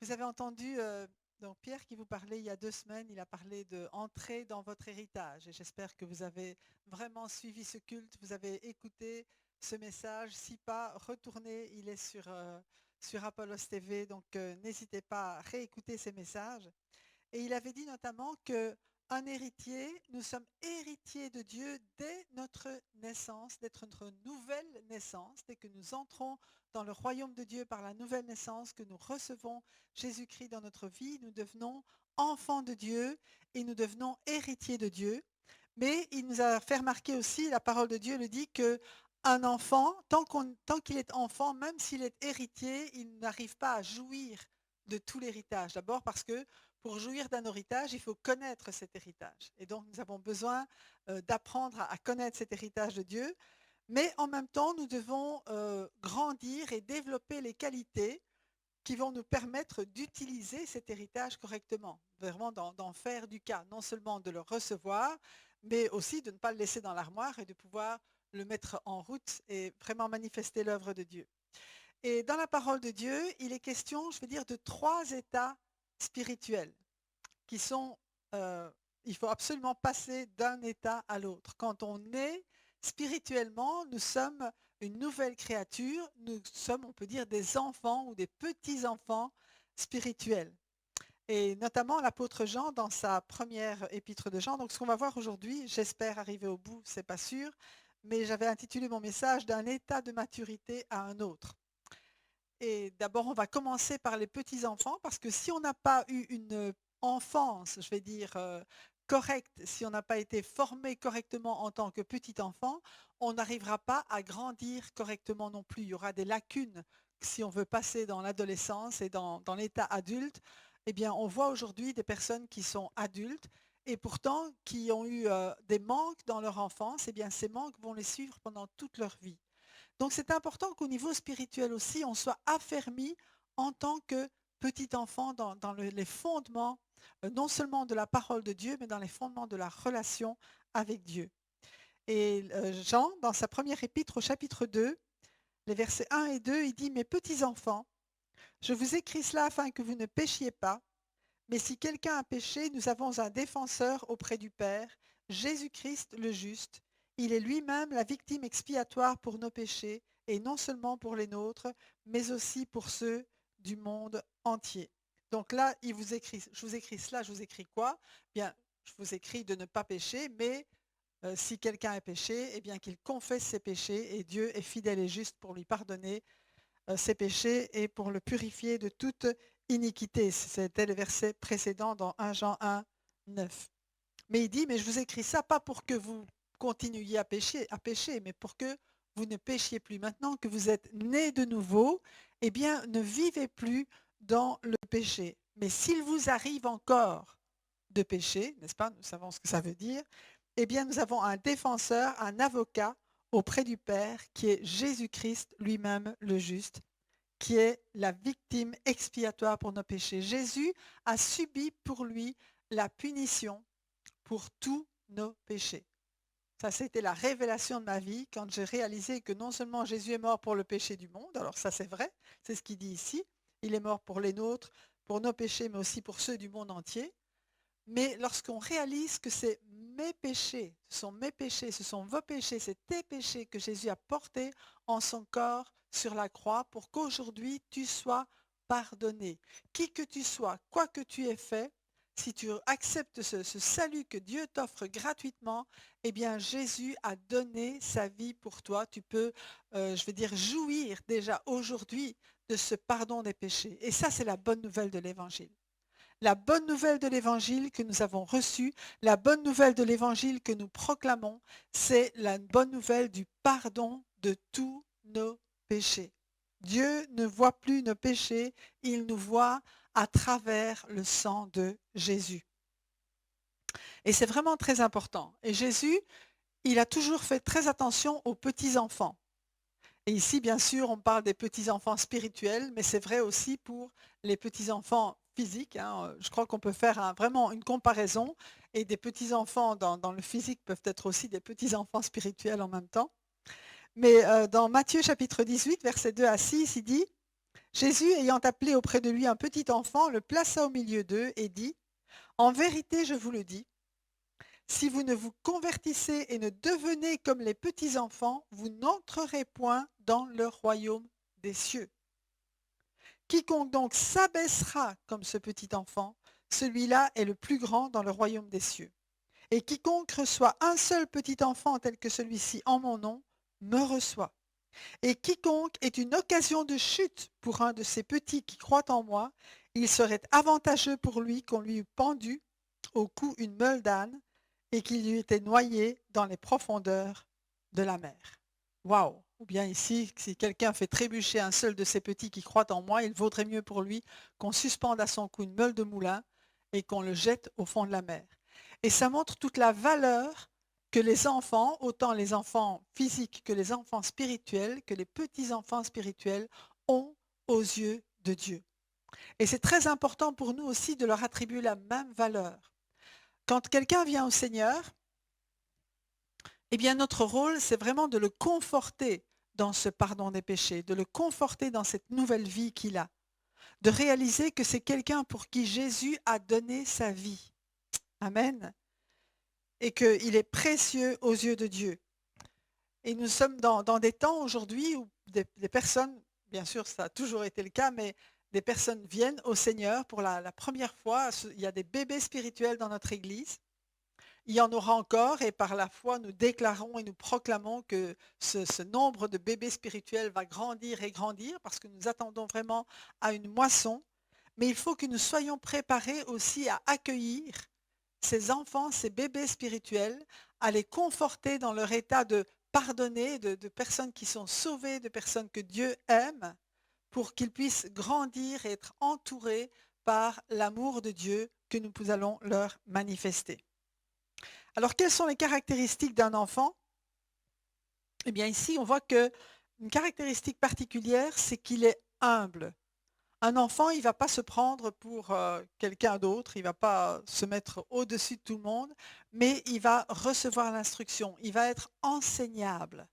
Vous avez entendu donc Pierre qui vous parlait il y a 2 semaines, il a parlé de entrer dans votre héritage. Et j'espère que vous avez vraiment suivi ce culte, vous avez écouté ce message. Si pas, retournez, il est sur Apollos TV, donc n'hésitez pas à réécouter ces messages. Et il avait dit notamment que un héritier, nous sommes héritiers de Dieu dès notre naissance, dès notre nouvelle naissance, dès que nous entrons dans le royaume de Dieu par la nouvelle naissance, que nous recevons Jésus-Christ dans notre vie, nous devenons enfants de Dieu et nous devenons héritiers de Dieu. Mais il nous a fait remarquer aussi, la parole de Dieu le dit, que un enfant, tant qu'il est enfant, même s'il est héritier, il n'arrive pas à jouir de tout l'héritage. D'abord parce que pour jouir d'un héritage, il faut connaître cet héritage. Et donc, nous avons besoin d'apprendre à connaître cet héritage de Dieu. Mais en même temps, nous devons grandir et développer les qualités qui vont nous permettre d'utiliser cet héritage correctement, vraiment d'en faire du cas, non seulement de le recevoir, mais aussi de ne pas le laisser dans l'armoire et de pouvoir le mettre en route et vraiment manifester l'œuvre de Dieu. Et dans la parole de Dieu, il est question, je veux dire, de 3 états spirituels qui sont, il faut absolument passer d'un état à l'autre. Quand on est spirituellement, nous sommes une nouvelle créature, nous sommes, on peut dire, des enfants ou des petits-enfants spirituels. Et notamment l'apôtre Jean dans sa première épître de Jean. Donc ce qu'on va voir aujourd'hui, j'espère arriver au bout, c'est pas sûr, mais j'avais intitulé mon message d'un état de maturité à un autre. Et d'abord, on va commencer par les petits-enfants, parce que si on n'a pas eu une enfance, je vais dire, correcte, si on n'a pas été formé correctement en tant que petit enfant, on n'arrivera pas à grandir correctement non plus. Il y aura des lacunes si on veut passer dans l'adolescence et dans l'état adulte. Eh bien, on voit aujourd'hui des personnes qui sont adultes et pourtant qui ont eu des manques dans leur enfance. Eh bien, ces manques vont les suivre pendant toute leur vie. Donc c'est important qu'au niveau spirituel aussi, on soit affermi en tant que petit enfant dans les fondements, non seulement de la parole de Dieu, mais dans les fondements de la relation avec Dieu. Et Jean, dans sa première épître au chapitre 2, les versets 1 et 2, il dit « Mes petits enfants, je vous écris cela afin que vous ne péchiez pas, mais si quelqu'un a péché, nous avons un défenseur auprès du Père, Jésus-Christ le juste. Il est lui-même la victime expiatoire pour nos péchés, et non seulement pour les nôtres, mais aussi pour ceux du monde entier. » Donc là, je vous écris cela, je vous écris quoi? Bien, je vous écris de ne pas pécher, mais si quelqu'un a péché, eh bien qu'il confesse ses péchés, et Dieu est fidèle et juste pour lui pardonner ses péchés et pour le purifier de toute iniquité. C'était le verset précédent dans 1 Jean 1, 9. Mais il dit, mais je vous écris ça pas pour que vous continuiez à pécher, mais pour que vous ne péchiez plus. Maintenant que vous êtes nés de nouveau, eh bien, ne vivez plus dans le péché. Mais s'il vous arrive encore de pécher, n'est-ce pas? Nous savons ce que ça veut dire. Eh bien, nous avons un défenseur, un avocat auprès du Père, qui est Jésus-Christ lui-même le juste, qui est la victime expiatoire pour nos péchés. Jésus a subi pour lui la punition pour tous nos péchés. Ça, c'était la révélation de ma vie quand j'ai réalisé que non seulement Jésus est mort pour le péché du monde, alors ça c'est vrai, c'est ce qu'il dit ici, il est mort pour les nôtres, pour nos péchés, mais aussi pour ceux du monde entier. Mais lorsqu'on réalise que c'est mes péchés, ce sont mes péchés, ce sont vos péchés, c'est tes péchés que Jésus a portés en son corps sur la croix pour qu'aujourd'hui tu sois pardonné. Qui que tu sois, quoi que tu aies fait, si tu acceptes ce salut que Dieu t'offre gratuitement, eh bien Jésus a donné sa vie pour toi. Tu peux, je veux dire, jouir déjà aujourd'hui de ce pardon des péchés. Et ça, c'est la bonne nouvelle de l'Évangile. La bonne nouvelle de l'Évangile que nous avons reçue, la bonne nouvelle de l'Évangile que nous proclamons, c'est la bonne nouvelle du pardon de tous nos péchés. Dieu ne voit plus nos péchés, il nous voit à travers le sang de Jésus. Et c'est vraiment très important. Et Jésus, il a toujours fait très attention aux petits-enfants. Et ici, bien sûr, on parle des petits-enfants spirituels, mais c'est vrai aussi pour les petits-enfants physiques. Je crois qu'on peut faire vraiment une comparaison. Et des petits-enfants dans le physique peuvent être aussi des petits-enfants spirituels en même temps. Mais dans Matthieu chapitre 18, versets 2 à 6, il dit Jésus, ayant appelé auprès de lui un petit enfant, le plaça au milieu d'eux et dit, en vérité, je vous le dis, si vous ne vous convertissez et ne devenez comme les petits enfants, vous n'entrerez point dans le royaume des cieux. Quiconque donc s'abaissera comme ce petit enfant, celui-là est le plus grand dans le royaume des cieux. Et quiconque reçoit un seul petit enfant tel que celui-ci en mon nom, me reçoit. Et quiconque est une occasion de chute pour un de ces petits qui croient en moi, il serait avantageux pour lui qu'on lui eût pendu au cou une meule d'âne et qu'il eût été noyé dans les profondeurs de la mer. Waouh! Ou bien ici, si quelqu'un fait trébucher un seul de ces petits qui croient en moi, il vaudrait mieux pour lui qu'on suspende à son cou une meule de moulin et qu'on le jette au fond de la mer. Et ça montre toute la valeur que les enfants, autant les enfants physiques que les enfants spirituels, que les petits-enfants spirituels, ont aux yeux de Dieu. Et c'est très important pour nous aussi de leur attribuer la même valeur. Quand quelqu'un vient au Seigneur, eh bien notre rôle, c'est vraiment de le conforter dans ce pardon des péchés, de le conforter dans cette nouvelle vie qu'il a, de réaliser que c'est quelqu'un pour qui Jésus a donné sa vie. Amen. Et qu'il est précieux aux yeux de Dieu. Et nous sommes dans des temps aujourd'hui où des personnes, bien sûr ça a toujours été le cas, mais des personnes viennent au Seigneur pour la première fois. Il y a des bébés spirituels dans notre Église. Il y en aura encore et par la foi, nous déclarons et nous proclamons que ce nombre de bébés spirituels va grandir et grandir parce que nous attendons vraiment à une moisson. Mais il faut que nous soyons préparés aussi à accueillir ces enfants, ces bébés spirituels, à les conforter dans leur état de pardonner, de personnes qui sont sauvées, de personnes que Dieu aime, pour qu'ils puissent grandir et être entourés par l'amour de Dieu que nous allons leur manifester. Alors, quelles sont les caractéristiques d'un enfant? Eh bien, ici, on voit qu'une caractéristique particulière, c'est qu'il est humble. Un enfant, il ne va pas se prendre pour quelqu'un d'autre, il ne va pas se mettre au-dessus de tout le monde, mais il va recevoir l'instruction, il va être enseignable.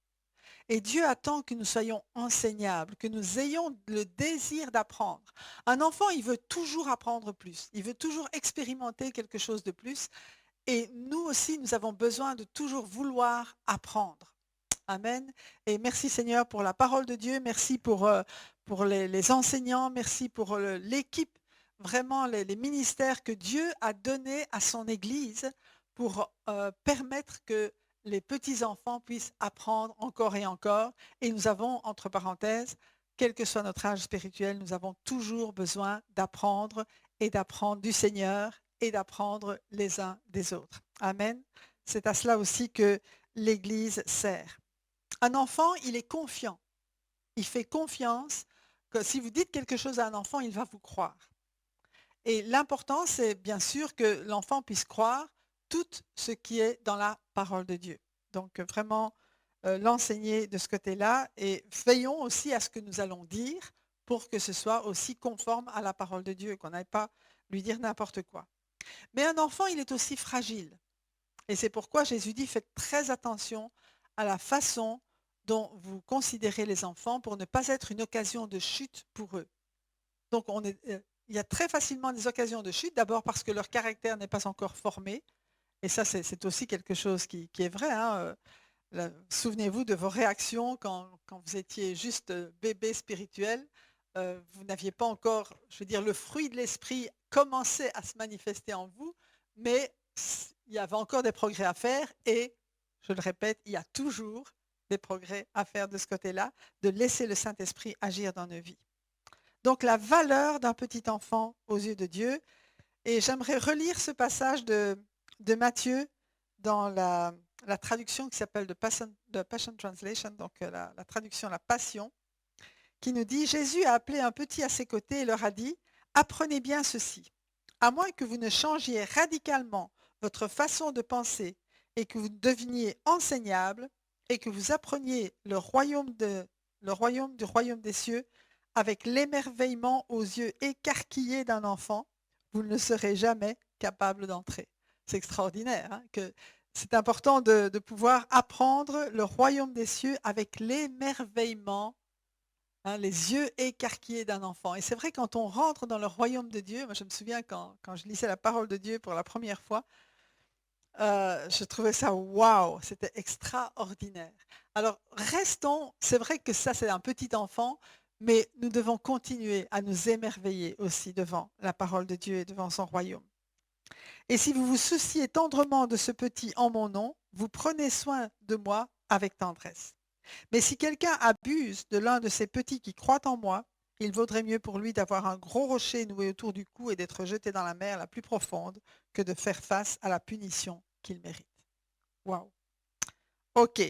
Et Dieu attend que nous soyons enseignables, que nous ayons le désir d'apprendre. Un enfant, il veut toujours apprendre plus, il veut toujours expérimenter quelque chose de plus. Et nous aussi, nous avons besoin de toujours vouloir apprendre. Amen. Et merci Seigneur pour la parole de Dieu. Merci pour les enseignants. Merci pour l'équipe, vraiment les ministères que Dieu a donnés à son Église pour permettre que les petits-enfants puissent apprendre encore et encore. Et nous avons, entre parenthèses, quel que soit notre âge spirituel, nous avons toujours besoin d'apprendre et d'apprendre du Seigneur et d'apprendre les uns des autres. Amen. C'est à cela aussi que l'Église sert. Un enfant, il est confiant. Il fait confiance que si vous dites quelque chose à un enfant, il va vous croire. Et l'important, c'est bien sûr que l'enfant puisse croire tout ce qui est dans la parole de Dieu. Donc vraiment l'enseigner de ce côté-là et veillons aussi à ce que nous allons dire pour que ce soit aussi conforme à la parole de Dieu, qu'on n'aille pas lui dire n'importe quoi. Mais un enfant, il est aussi fragile. Et c'est pourquoi Jésus dit, faites très attention à la façon dont vous considérez les enfants pour ne pas être une occasion de chute pour eux. Donc, il y a très facilement des occasions de chute, d'abord parce que leur caractère n'est pas encore formé. Et ça, c'est aussi quelque chose qui est vrai. Hein. Souvenez-vous de vos réactions quand vous étiez juste bébé spirituel. Vous n'aviez pas encore, je veux dire, le fruit de l'esprit commençait à se manifester en vous, mais il y avait encore des progrès à faire et, je le répète, il y a toujours des progrès à faire de ce côté-là, de laisser le Saint-Esprit agir dans nos vies. Donc la valeur d'un petit enfant aux yeux de Dieu, et j'aimerais relire ce passage de Matthieu dans la traduction qui s'appelle The Passion Translation, donc la traduction La Passion, qui nous dit « Jésus a appelé un petit à ses côtés et leur a dit « Apprenez bien ceci. À moins que vous ne changiez radicalement votre façon de penser et que vous deveniez enseignable et que vous appreniez le royaume du royaume des cieux avec l'émerveillement aux yeux écarquillés d'un enfant, vous ne serez jamais capable d'entrer. » C'est extraordinaire, hein, que c'est important de pouvoir apprendre le royaume des cieux avec l'émerveillement hein, les yeux écarquillés d'un enfant. Et c'est vrai, quand on rentre dans le royaume de Dieu, moi je me souviens quand je lisais la parole de Dieu pour la première fois, je trouvais ça waouh, c'était extraordinaire. Alors restons, c'est vrai que ça c'est un petit enfant, mais nous devons continuer à nous émerveiller aussi devant la parole de Dieu et devant son royaume. Et si vous vous souciez tendrement de ce petit en mon nom, vous prenez soin de moi avec tendresse. Mais si quelqu'un abuse de l'un de ces petits qui croient en moi, il vaudrait mieux pour lui d'avoir un gros rocher noué autour du cou et d'être jeté dans la mer la plus profonde que de faire face à la punition qu'il mérite. Waouh! OK.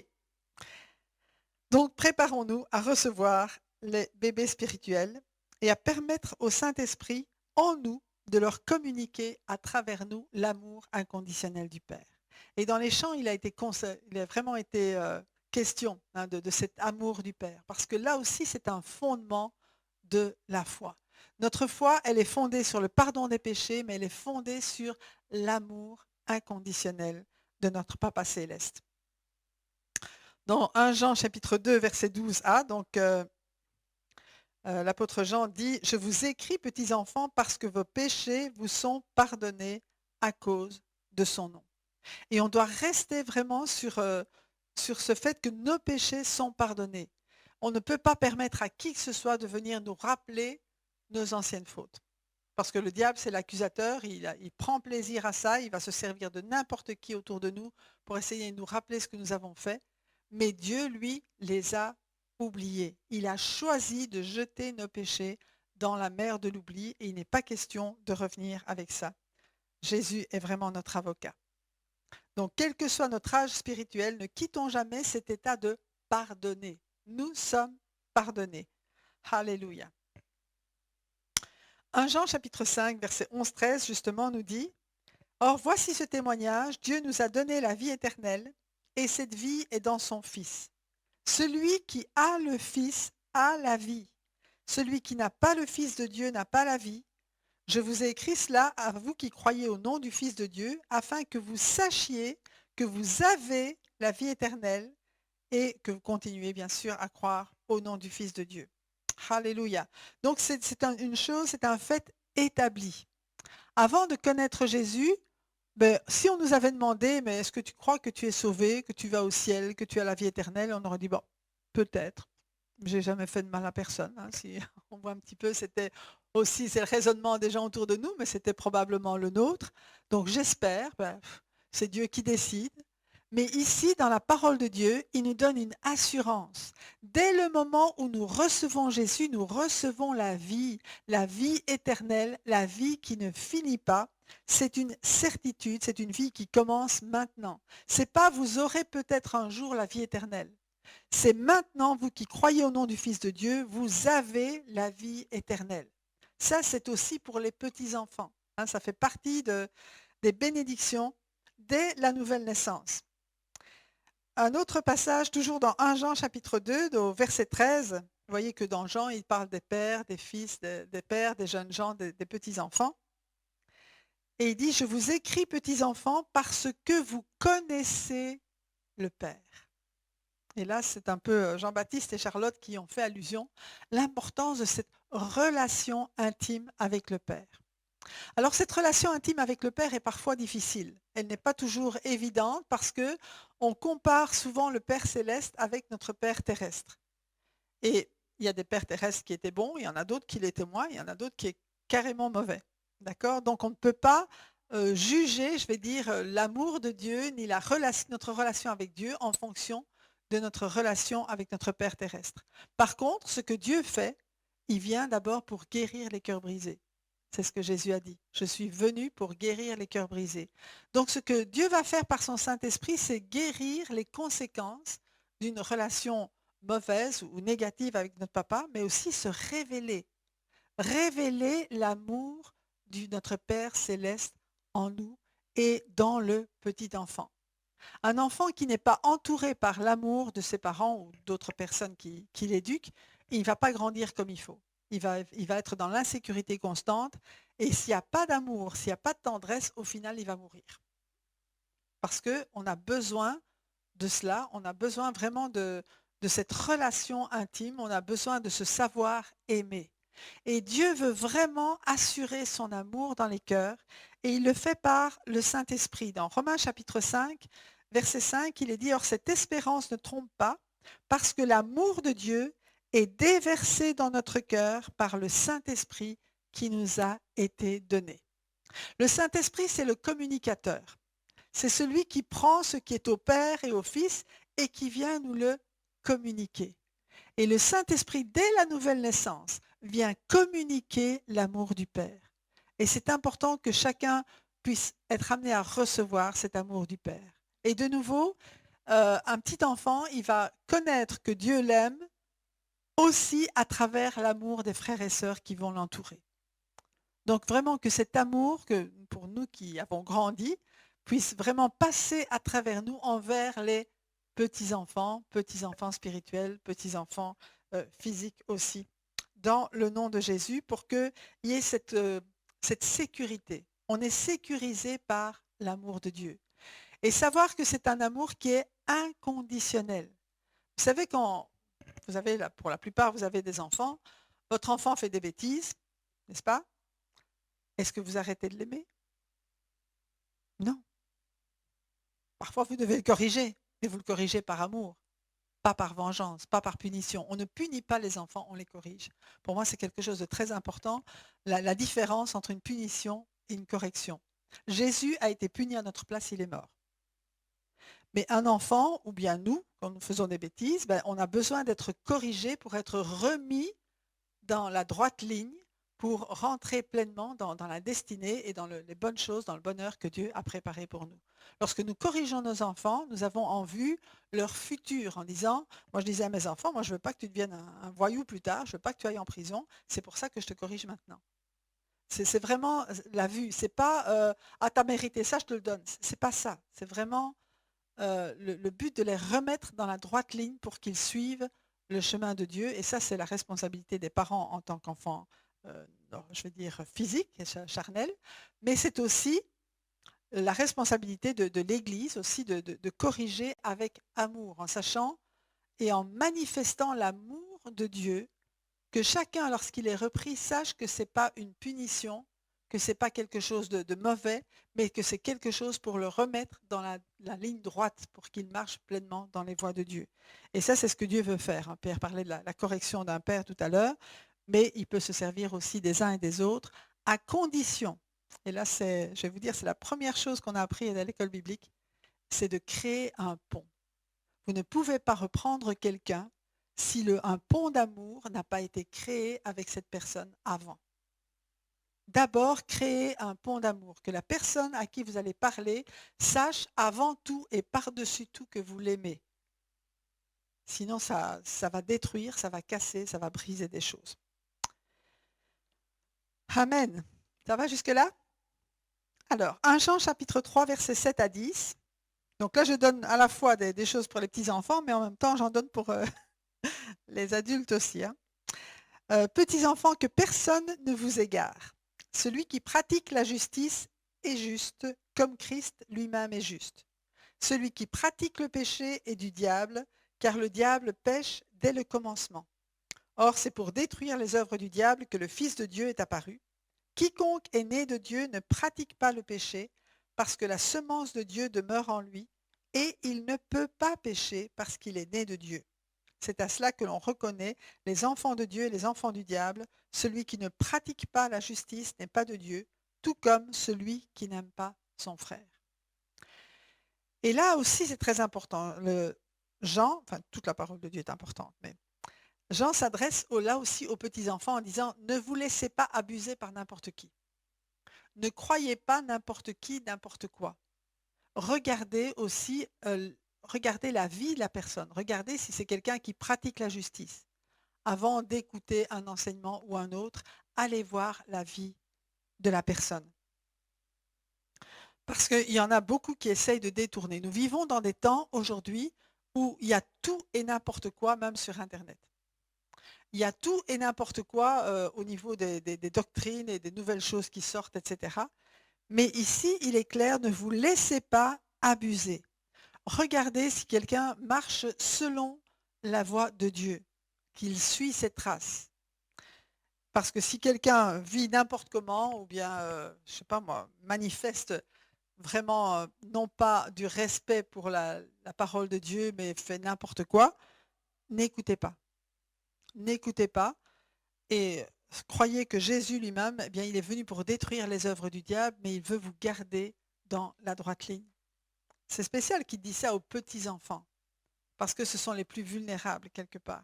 Donc, préparons-nous à recevoir les bébés spirituels et à permettre au Saint-Esprit en nous de leur communiquer à travers nous l'amour inconditionnel du Père. Et dans les chants, il a vraiment été question, hein, de cet amour du Père, parce que là aussi, c'est un fondement de la foi. Notre foi, elle est fondée sur le pardon des péchés, mais elle est fondée sur l'amour inconditionnel de notre Papa céleste. Dans 1 Jean chapitre 2, verset 12a, donc l'apôtre Jean dit: « Je vous écris, petits enfants, parce que vos péchés vous sont pardonnés à cause de son nom. » Et on doit rester vraiment sur ce fait que nos péchés sont pardonnés. On ne peut pas permettre à qui que ce soit de venir nous rappeler nos anciennes fautes. Parce que le diable, c'est l'accusateur, il prend plaisir à ça, il va se servir de n'importe qui autour de nous pour essayer de nous rappeler ce que nous avons fait. Mais Dieu, lui, les a oubliés. Il a choisi de jeter nos péchés dans la mer de l'oubli et il n'est pas question de revenir avec ça. Jésus est vraiment notre avocat. Donc, quel que soit notre âge spirituel, ne quittons jamais cet état de pardonner. Nous sommes pardonnés. Alléluia. 1 Jean chapitre 5, verset 11-13, justement, nous dit: « Or, voici ce témoignage, Dieu nous a donné la vie éternelle, et cette vie est dans son Fils. Celui qui a le Fils a la vie. Celui qui n'a pas le Fils de Dieu n'a pas la vie. Je vous ai écrit cela à vous qui croyez au nom du Fils de Dieu, afin que vous sachiez que vous avez la vie éternelle et que vous continuez bien sûr à croire au nom du Fils de Dieu. » Alléluia. Donc une chose, c'est un fait établi. Avant de connaître Jésus, si on nous avait demandé, mais est-ce que tu crois que tu es sauvé, que tu vas au ciel, que tu as la vie éternelle, on aurait dit, bon, peut-être. J'ai jamais fait de mal à personne. Hein, si on voit un petit peu, c'est le raisonnement des gens autour de nous, mais c'était probablement le nôtre. Donc j'espère, c'est Dieu qui décide. Mais ici, dans la parole de Dieu, il nous donne une assurance. Dès le moment où nous recevons Jésus, nous recevons la vie éternelle, la vie qui ne finit pas. C'est une certitude, c'est une vie qui commence maintenant. C'est pas vous aurez peut-être un jour la vie éternelle. C'est maintenant, vous qui croyez au nom du Fils de Dieu, vous avez la vie éternelle. Ça, c'est aussi pour les petits-enfants. Hein, ça fait partie des bénédictions dès la nouvelle naissance. Un autre passage, toujours dans 1 Jean chapitre 2, au verset 13, vous voyez que dans Jean, il parle des pères, des fils, des pères, des jeunes gens, des petits-enfants. Et il dit: « Je vous écris, petits-enfants, parce que vous connaissez le Père. » Et là, c'est un peu Jean-Baptiste et Charlotte qui ont fait allusion, l'importance de cette relation intime avec le Père. Alors, cette relation intime avec le Père est parfois difficile. Elle n'est pas toujours évidente parce que on compare souvent le Père céleste avec notre Père terrestre. Et il y a des pères terrestres qui étaient bons, il y en a d'autres qui l'étaient moins, il y en a d'autres qui sont carrément mauvais. D'accord? Donc, on ne peut pas juger, je vais dire, l'amour de Dieu ni notre relation avec Dieu en fonction de notre relation avec notre Père terrestre. Par contre, ce que Dieu fait, il vient d'abord pour guérir les cœurs brisés. C'est ce que Jésus a dit. Je suis venu pour guérir les cœurs brisés. Donc, ce que Dieu va faire par son Saint-Esprit, c'est guérir les conséquences d'une relation mauvaise ou négative avec notre papa, mais aussi se révéler. Révéler l'amour de notre Père céleste en nous et dans le petit enfant. Un enfant qui n'est pas entouré par l'amour de ses parents ou d'autres personnes qui l'éduquent, il ne va pas grandir comme il faut. Il va être dans l'insécurité constante et s'il n'y a pas d'amour, s'il n'y a pas de tendresse, au final, il va mourir. Parce qu'on a besoin de cela, on a besoin vraiment de de cette relation intime, on a besoin de se savoir aimer. Et Dieu veut vraiment assurer son amour dans les cœurs et il le fait par le Saint-Esprit. Dans Romains chapitre 5, verset 5, il est dit « Or cette espérance ne trompe pas parce que l'amour de Dieu est déversé dans notre cœur par le Saint-Esprit qui nous a été donné. » Le Saint-Esprit, c'est le communicateur. C'est celui qui prend ce qui est au Père et au Fils et qui vient nous le communiquer. Et le Saint-Esprit, dès la nouvelle naissance, vient communiquer l'amour du Père. Et c'est important que chacun puisse être amené à recevoir cet amour du Père. Et de nouveau, un petit enfant, il va connaître que Dieu l'aime aussi à travers l'amour des frères et sœurs qui vont l'entourer. Donc vraiment que cet amour, que pour nous qui avons grandi, puisse vraiment passer à travers nous envers les petits-enfants spirituels, petits-enfants physiques aussi, dans le nom de Jésus, pour qu'il y ait cette sécurité. On est sécurisé par l'amour de Dieu. Et savoir que c'est un amour qui est inconditionnel. Vous savez, quand vous avez, pour la plupart, vous avez des enfants, votre enfant fait des bêtises, n'est-ce pas? Est-ce que vous arrêtez de l'aimer? Non. Parfois, vous devez le corriger, mais vous le corrigez par amour, pas par vengeance, pas par punition. On ne punit pas les enfants, on les corrige. Pour moi, c'est quelque chose de très important, la différence entre une punition et une correction. Jésus a été puni à notre place, il est mort. Mais un enfant, ou bien nous, quand nous faisons des bêtises, on a besoin d'être corrigé pour être remis dans la droite ligne, pour rentrer pleinement dans la destinée et dans les bonnes choses, dans le bonheur que Dieu a préparé pour nous. Lorsque nous corrigeons nos enfants, nous avons en vue leur futur en disant, moi je disais à mes enfants, moi je ne veux pas que tu deviennes un voyou plus tard, je ne veux pas que tu ailles en prison, c'est pour ça que je te corrige maintenant. C'est vraiment la vue, c'est pas ah t'as mérité ça, je te le donne, c'est pas ça, c'est vraiment le but de les remettre dans la droite ligne pour qu'ils suivent le chemin de Dieu. Et ça, c'est la responsabilité des parents en tant qu'enfants, je veux dire physiques et charnels, mais c'est aussi la responsabilité de l'Église aussi de corriger avec amour, en sachant et en manifestant l'amour de Dieu, que chacun, lorsqu'il est repris, sache que ce n'est pas une punition, que ce n'est pas quelque chose de mauvais, mais que c'est quelque chose pour le remettre dans la ligne droite, pour qu'il marche pleinement dans les voies de Dieu. Et ça, c'est ce que Dieu veut faire. Hein. Pierre parlait de la correction d'un père tout à l'heure, mais il peut se servir aussi des uns et des autres, à condition, et là, je vais vous dire, c'est la première chose qu'on a appris à l'école biblique, c'est de créer un pont. Vous ne pouvez pas reprendre quelqu'un si un pont d'amour n'a pas été créé avec cette personne avant. D'abord, créez un pont d'amour, que la personne à qui vous allez parler sache avant tout et par-dessus tout que vous l'aimez. Sinon, ça va détruire, ça va casser, ça va briser des choses. Amen. Ça va jusque-là? Alors, 1 Jean chapitre 3, versets 7 à 10. Donc là, je donne à la fois des choses pour les petits-enfants, mais en même temps, j'en donne pour les adultes aussi. Hein. Petits enfants, que personne ne vous égare. Celui qui pratique la justice est juste, comme Christ lui-même est juste. Celui qui pratique le péché est du diable, car le diable pêche dès le commencement. Or, c'est pour détruire les œuvres du diable que le Fils de Dieu est apparu. Quiconque est né de Dieu ne pratique pas le péché, parce que la semence de Dieu demeure en lui, et il ne peut pas pécher parce qu'il est né de Dieu. C'est à cela que l'on reconnaît les enfants de Dieu et les enfants du diable. Celui qui ne pratique pas la justice n'est pas de Dieu, tout comme celui qui n'aime pas son frère. Et là aussi, c'est très important. Jean, enfin toute la parole de Dieu est importante, mais Jean s'adresse là aussi aux petits-enfants en disant « Ne vous laissez pas abuser par n'importe qui. Ne croyez pas n'importe qui, n'importe quoi. Regardez aussi regardez la vie de la personne. Regardez si c'est quelqu'un qui pratique la justice. Avant d'écouter un enseignement ou un autre, allez voir la vie de la personne. Parce qu'il y en a beaucoup qui essayent de détourner. Nous vivons dans des temps aujourd'hui où il y a tout et n'importe quoi, même sur Internet. Il y a tout et n'importe quoi au niveau des doctrines et des nouvelles choses qui sortent, etc. Mais ici, il est clair, ne vous laissez pas abuser. Regardez si quelqu'un marche selon la voie de Dieu, qu'il suit ses traces. Parce que si quelqu'un vit n'importe comment, ou bien, je sais pas moi, manifeste vraiment non pas du respect pour la parole de Dieu, mais fait n'importe quoi, n'écoutez pas. N'écoutez pas et croyez que Jésus lui-même, eh bien, il est venu pour détruire les œuvres du diable, mais il veut vous garder dans la droite ligne. C'est spécial qu'il dit ça aux petits-enfants, parce que ce sont les plus vulnérables quelque part.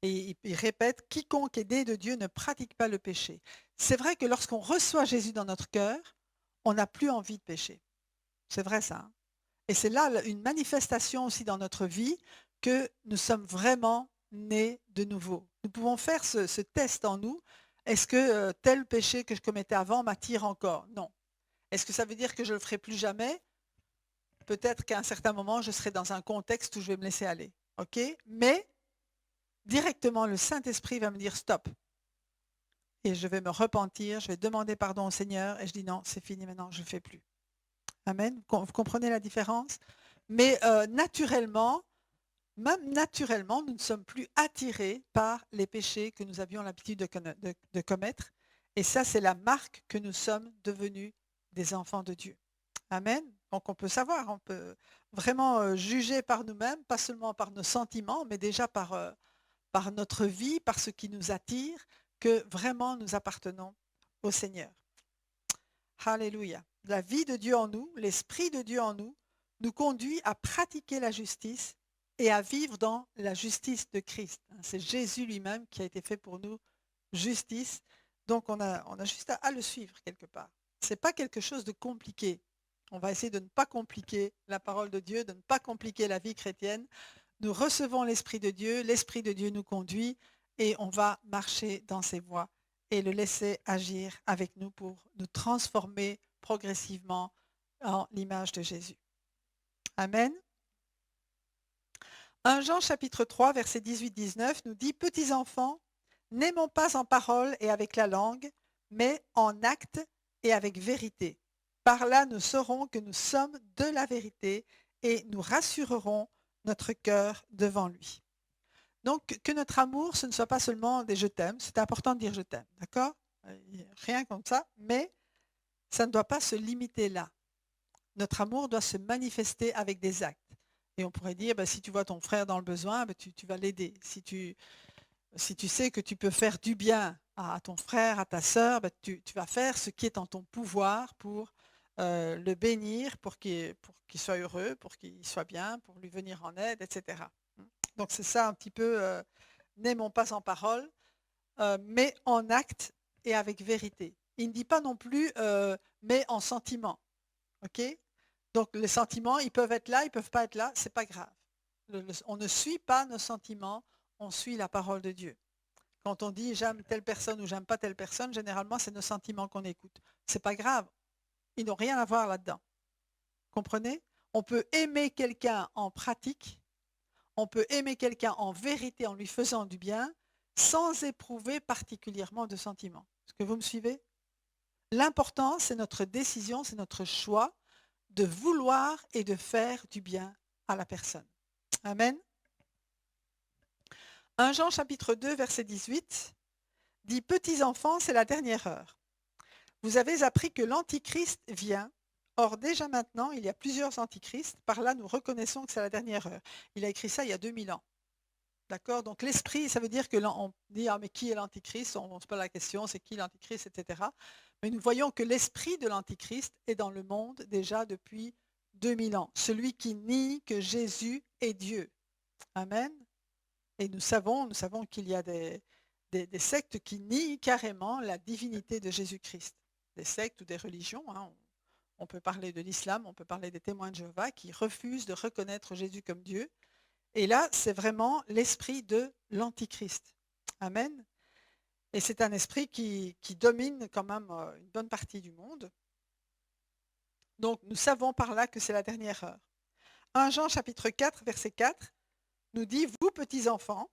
Et il répète, quiconque est né de Dieu ne pratique pas le péché. C'est vrai que lorsqu'on reçoit Jésus dans notre cœur, on n'a plus envie de pécher. C'est vrai ça, hein. Et c'est là une manifestation aussi dans notre vie que nous sommes vraiment nés de nouveau. Nous pouvons faire ce test en nous. Est-ce que tel péché que je commettais avant m'attire encore? Non. Est-ce que ça veut dire que je ne le ferai plus jamais? Peut-être qu'à un certain moment, je serai dans un contexte où je vais me laisser aller. OK? Mais directement, le Saint-Esprit va me dire stop. Et je vais me repentir, je vais demander pardon au Seigneur et je dis non, c'est fini maintenant, je ne le fais plus. Amen. Vous comprenez la différence? Mais naturellement, même naturellement, nous ne sommes plus attirés par les péchés que nous avions l'habitude de commettre. Et ça, c'est la marque que nous sommes devenus des enfants de Dieu. Amen. Donc on peut savoir, on peut vraiment juger par nous-mêmes, pas seulement par nos sentiments, mais déjà par notre vie, par ce qui nous attire, que vraiment nous appartenons au Seigneur. Alléluia. La vie de Dieu en nous, l'Esprit de Dieu en nous, nous conduit à pratiquer la justice et à vivre dans la justice de Christ. C'est Jésus lui-même qui a été fait pour nous justice. Donc on a juste à le suivre quelque part. Ce n'est pas quelque chose de compliqué. On va essayer de ne pas compliquer la parole de Dieu, de ne pas compliquer la vie chrétienne. Nous recevons l'Esprit de Dieu nous conduit et on va marcher dans ses voies et le laisser agir avec nous pour nous transformer progressivement en l'image de Jésus. Amen. 1 Jean chapitre 3, verset 18-19 nous dit « Petits enfants, n'aimons pas en parole et avec la langue, mais en acte et avec vérité. Par là, nous saurons que nous sommes de la vérité et nous rassurerons notre cœur devant lui. » Donc, que notre amour, ce ne soit pas seulement des « je t'aime », c'est important de dire « je t'aime », d'accord? Rien comme ça, mais ça ne doit pas se limiter là. Notre amour doit se manifester avec des actes. Et on pourrait dire, si tu vois ton frère dans le besoin, tu vas l'aider. Si tu sais que tu peux faire du bien à ton frère, à ta sœur, tu vas faire ce qui est en ton pouvoir pour le bénir, pour qu'il soit heureux, pour qu'il soit bien, pour lui venir en aide, etc. Donc c'est ça un petit peu, n'aimons pas en parole, mais en acte et avec vérité. Il ne dit pas non plus, mais en sentiment. OK? Donc les sentiments, ils peuvent être là, ils ne peuvent pas être là, c'est pas grave. On ne suit pas nos sentiments, on suit la parole de Dieu. Quand on dit j'aime telle personne ou j'aime pas telle personne, généralement c'est nos sentiments qu'on écoute. C'est pas grave, ils n'ont rien à voir là-dedans. Comprenez? On peut aimer quelqu'un en pratique, on peut aimer quelqu'un en vérité en lui faisant du bien, sans éprouver particulièrement de sentiments. Est-ce que vous me suivez? L'important, c'est notre décision, c'est notre choix de vouloir et de faire du bien à la personne. Amen. 1 Jean chapitre 2, verset 18 dit « Petits enfants, c'est la dernière heure. Vous avez appris que l'Antichrist vient. Or, déjà maintenant, il y a plusieurs antichrists. Par là, nous reconnaissons que c'est la dernière heure. » Il a écrit ça il y a 2000 ans. D'accord? Donc l'esprit, ça veut dire que on dit mais qui est l'antichrist? On ne se pose pas la question, c'est qui l'antichrist, etc. Mais nous voyons que l'esprit de l'antichrist est dans le monde déjà depuis 2000 ans. Celui qui nie que Jésus est Dieu. Amen. Et nous savons qu'il y a des sectes qui nient carrément la divinité de Jésus-Christ. Des sectes ou des religions. On peut parler de l'islam, on peut parler des témoins de Jéhovah qui refusent de reconnaître Jésus comme Dieu. Et là, c'est vraiment l'esprit de l'Antichrist. Amen. Et c'est un esprit qui domine quand même une bonne partie du monde. Donc, nous savons par là que c'est la dernière heure. 1 Jean chapitre 4, verset 4, nous dit « Vous, petits enfants,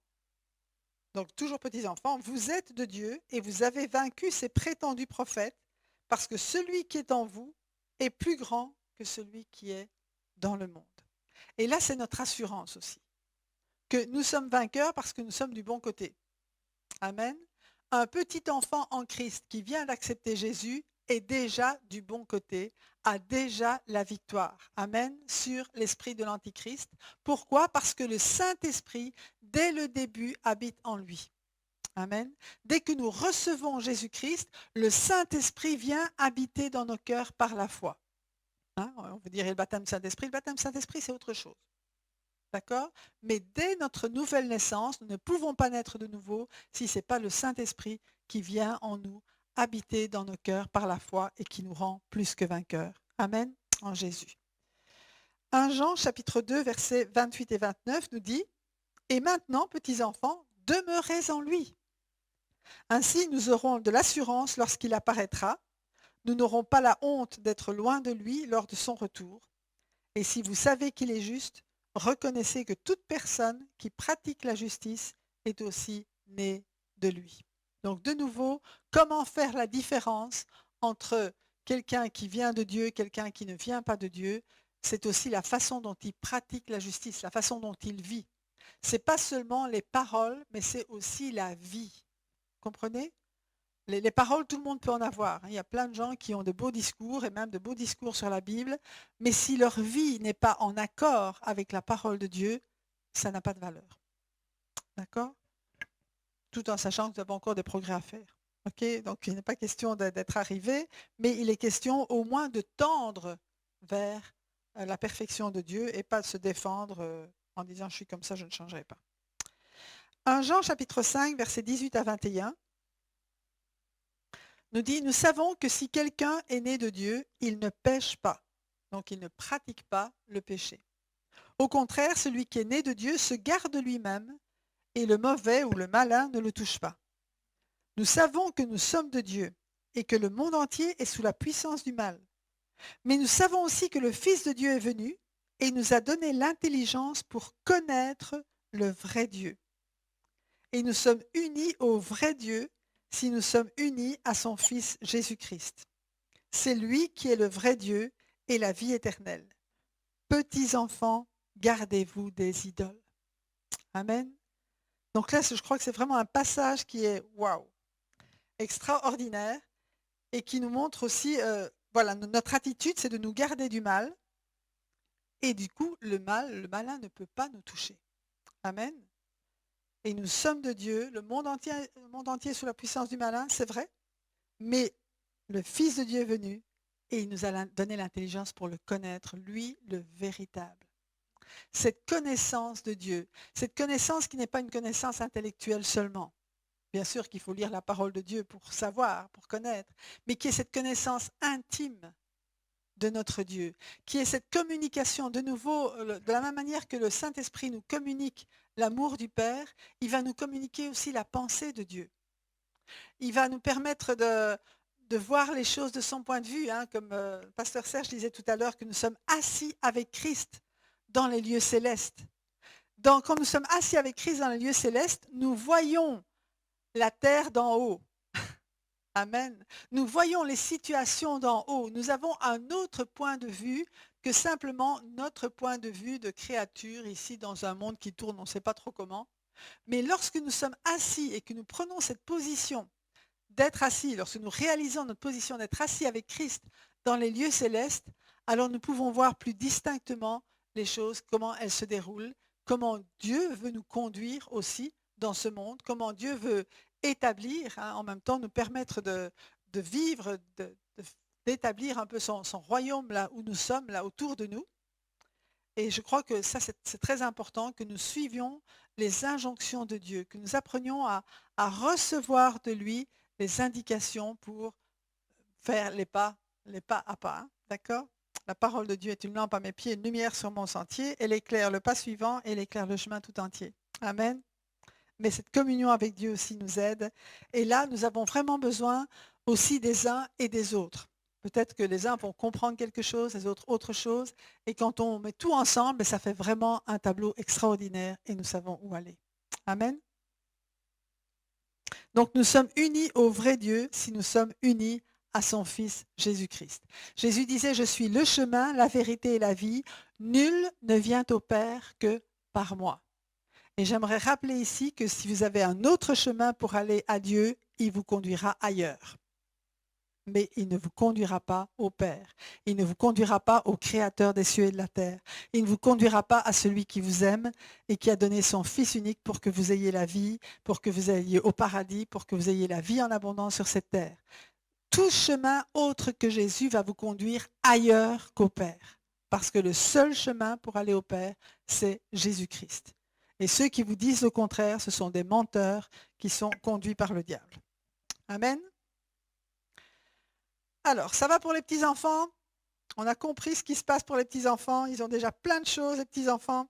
donc toujours petits enfants, vous êtes de Dieu et vous avez vaincu ces prétendus prophètes, parce que celui qui est en vous est plus grand que celui qui est dans le monde. » Et là, c'est notre assurance aussi. que nous sommes vainqueurs parce que nous sommes du bon côté. Amen. Un petit enfant en Christ qui vient d'accepter Jésus est déjà du bon côté, a déjà la victoire. Amen. Sur l'esprit de l'Antichrist. Pourquoi? Parce que le Saint-Esprit, dès le début, habite en lui. Amen. Dès que nous recevons Jésus-Christ, le Saint-Esprit vient habiter dans nos cœurs par la foi. Hein, on veut dire le baptême Saint-Esprit. Le baptême Saint-Esprit, c'est autre chose. D'accord? Mais dès notre nouvelle naissance, nous ne pouvons pas naître de nouveau si ce n'est pas le Saint-Esprit qui vient en nous, habiter dans nos cœurs par la foi et qui nous rend plus que vainqueurs. Amen. En Jésus. 1 Jean chapitre 2, versets 28 et 29 nous dit « Et maintenant, petits enfants, demeurez en lui. Ainsi, nous aurons de l'assurance lorsqu'il apparaîtra. Nous n'aurons pas la honte d'être loin de lui lors de son retour. Et si vous savez qu'il est juste, reconnaissez que toute personne qui pratique la justice est aussi née de lui. » Donc de nouveau, comment faire la différence entre quelqu'un qui vient de Dieu et quelqu'un qui ne vient pas de Dieu? C'est aussi la façon dont il pratique la justice, la façon dont il vit. Ce n'est pas seulement les paroles, mais c'est aussi la vie. Comprenez? Les paroles, tout le monde peut en avoir. Il y a plein de gens qui ont de beaux discours et même de beaux discours sur la Bible, mais si leur vie n'est pas en accord avec la parole de Dieu, ça n'a pas de valeur. D'accord? Tout en sachant que nous avons encore des progrès à faire. Okay? Donc, il n'est pas question d'être arrivé, mais il est question au moins de tendre vers la perfection de Dieu et pas de se défendre en disant « je suis comme ça, je ne changerai pas ». 1 Jean chapitre 5, versets 18 à 21. Nous dit, nous savons que si quelqu'un est né de Dieu, il ne pêche pas. Donc, il ne pratique pas le péché. Au contraire, celui qui est né de Dieu se garde lui-même et le mauvais ou le malin ne le touche pas. Nous savons que nous sommes de Dieu et que le monde entier est sous la puissance du mal. Mais nous savons aussi que le Fils de Dieu est venu et nous a donné l'intelligence pour connaître le vrai Dieu. Et nous sommes unis au vrai Dieu si nous sommes unis à son Fils Jésus-Christ. C'est lui qui est le vrai Dieu et la vie éternelle. Petits enfants, gardez-vous des idoles. Amen. Donc là, je crois que c'est vraiment un passage qui est waouh, extraordinaire et qui nous montre aussi, voilà, notre attitude, c'est de nous garder du mal. Et du coup, le malin ne peut pas nous toucher. Amen. Et nous sommes de Dieu, le monde entier est sous la puissance du malin, c'est vrai, mais le Fils de Dieu est venu et il nous a donné l'intelligence pour le connaître, lui, le véritable. Cette connaissance de Dieu, cette connaissance qui n'est pas une connaissance intellectuelle seulement. Bien sûr qu'il faut lire la parole de Dieu pour savoir, pour connaître, mais qui est cette connaissance intime de notre Dieu, qui est cette communication, de nouveau, de la même manière que le Saint-Esprit nous communique l'amour du Père, il va nous communiquer aussi la pensée de Dieu. Il va nous permettre de voir les choses de son point de vue, hein, comme Pasteur Serge disait tout à l'heure, que nous sommes assis avec Christ dans les lieux célestes. Donc, quand nous sommes assis avec Christ dans les lieux célestes, nous voyons la terre d'en haut. Amen. Nous voyons les situations d'en haut. Nous avons un autre point de vue que simplement notre point de vue de créature ici dans un monde qui tourne, on ne sait pas trop comment. Mais lorsque nous sommes assis et que nous prenons cette position d'être assis, lorsque nous réalisons notre position d'être assis avec Christ dans les lieux célestes, alors nous pouvons voir plus distinctement les choses, comment elles se déroulent, comment Dieu veut nous conduire aussi dans ce monde, comment Dieu veut établir, hein, en même temps nous permettre de vivre, d'établir un peu son royaume là où nous sommes, là autour de nous. Et je crois que ça, c'est très important que nous suivions les injonctions de Dieu, que nous apprenions à recevoir de lui les indications pour faire les pas à pas. Hein, d'accord? La parole de Dieu est une lampe à mes pieds, une lumière sur mon sentier. Elle éclaire le pas suivant et elle éclaire le chemin tout entier. Amen. Mais cette communion avec Dieu aussi nous aide. Et là, nous avons vraiment besoin aussi des uns et des autres. Peut-être que les uns vont comprendre quelque chose, les autres autre chose. Et quand on met tout ensemble, ça fait vraiment un tableau extraordinaire et nous savons où aller. Amen. Donc nous sommes unis au vrai Dieu si nous sommes unis à son Fils Jésus-Christ. Jésus disait, je suis le chemin, la vérité et la vie. Nul ne vient au Père que par moi. Et j'aimerais rappeler ici que si vous avez un autre chemin pour aller à Dieu, il vous conduira ailleurs. Mais il ne vous conduira pas au Père. Il ne vous conduira pas au Créateur des cieux et de la terre. Il ne vous conduira pas à celui qui vous aime et qui a donné son Fils unique pour que vous ayez la vie, pour que vous ayez au paradis, pour que vous ayez la vie en abondance sur cette terre. Tout chemin autre que Jésus va vous conduire ailleurs qu'au Père. Parce que le seul chemin pour aller au Père, c'est Jésus-Christ. Et ceux qui vous disent le contraire, ce sont des menteurs qui sont conduits par le diable. Amen. Alors, ça va pour les petits-enfants? On a compris ce qui se passe pour les petits-enfants. Ils ont déjà plein de choses, les petits-enfants.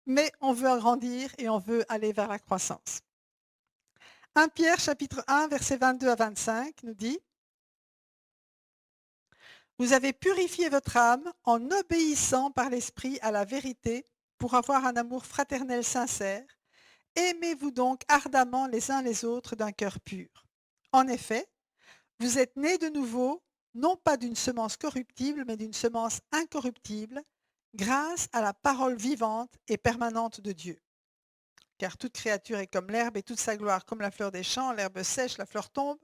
Mais on veut grandir et on veut aller vers la croissance. 1 Pierre chapitre 1, versets 22 à 25 nous dit « Vous avez purifié votre âme en obéissant par l'Esprit à la vérité pour avoir un amour fraternel sincère. Aimez-vous donc ardemment les uns les autres d'un cœur pur. En effet, vous êtes nés de nouveau, non pas d'une semence corruptible, mais d'une semence incorruptible, grâce à la parole vivante et permanente de Dieu. Car toute créature est comme l'herbe et toute sa gloire comme la fleur des champs, l'herbe sèche, la fleur tombe,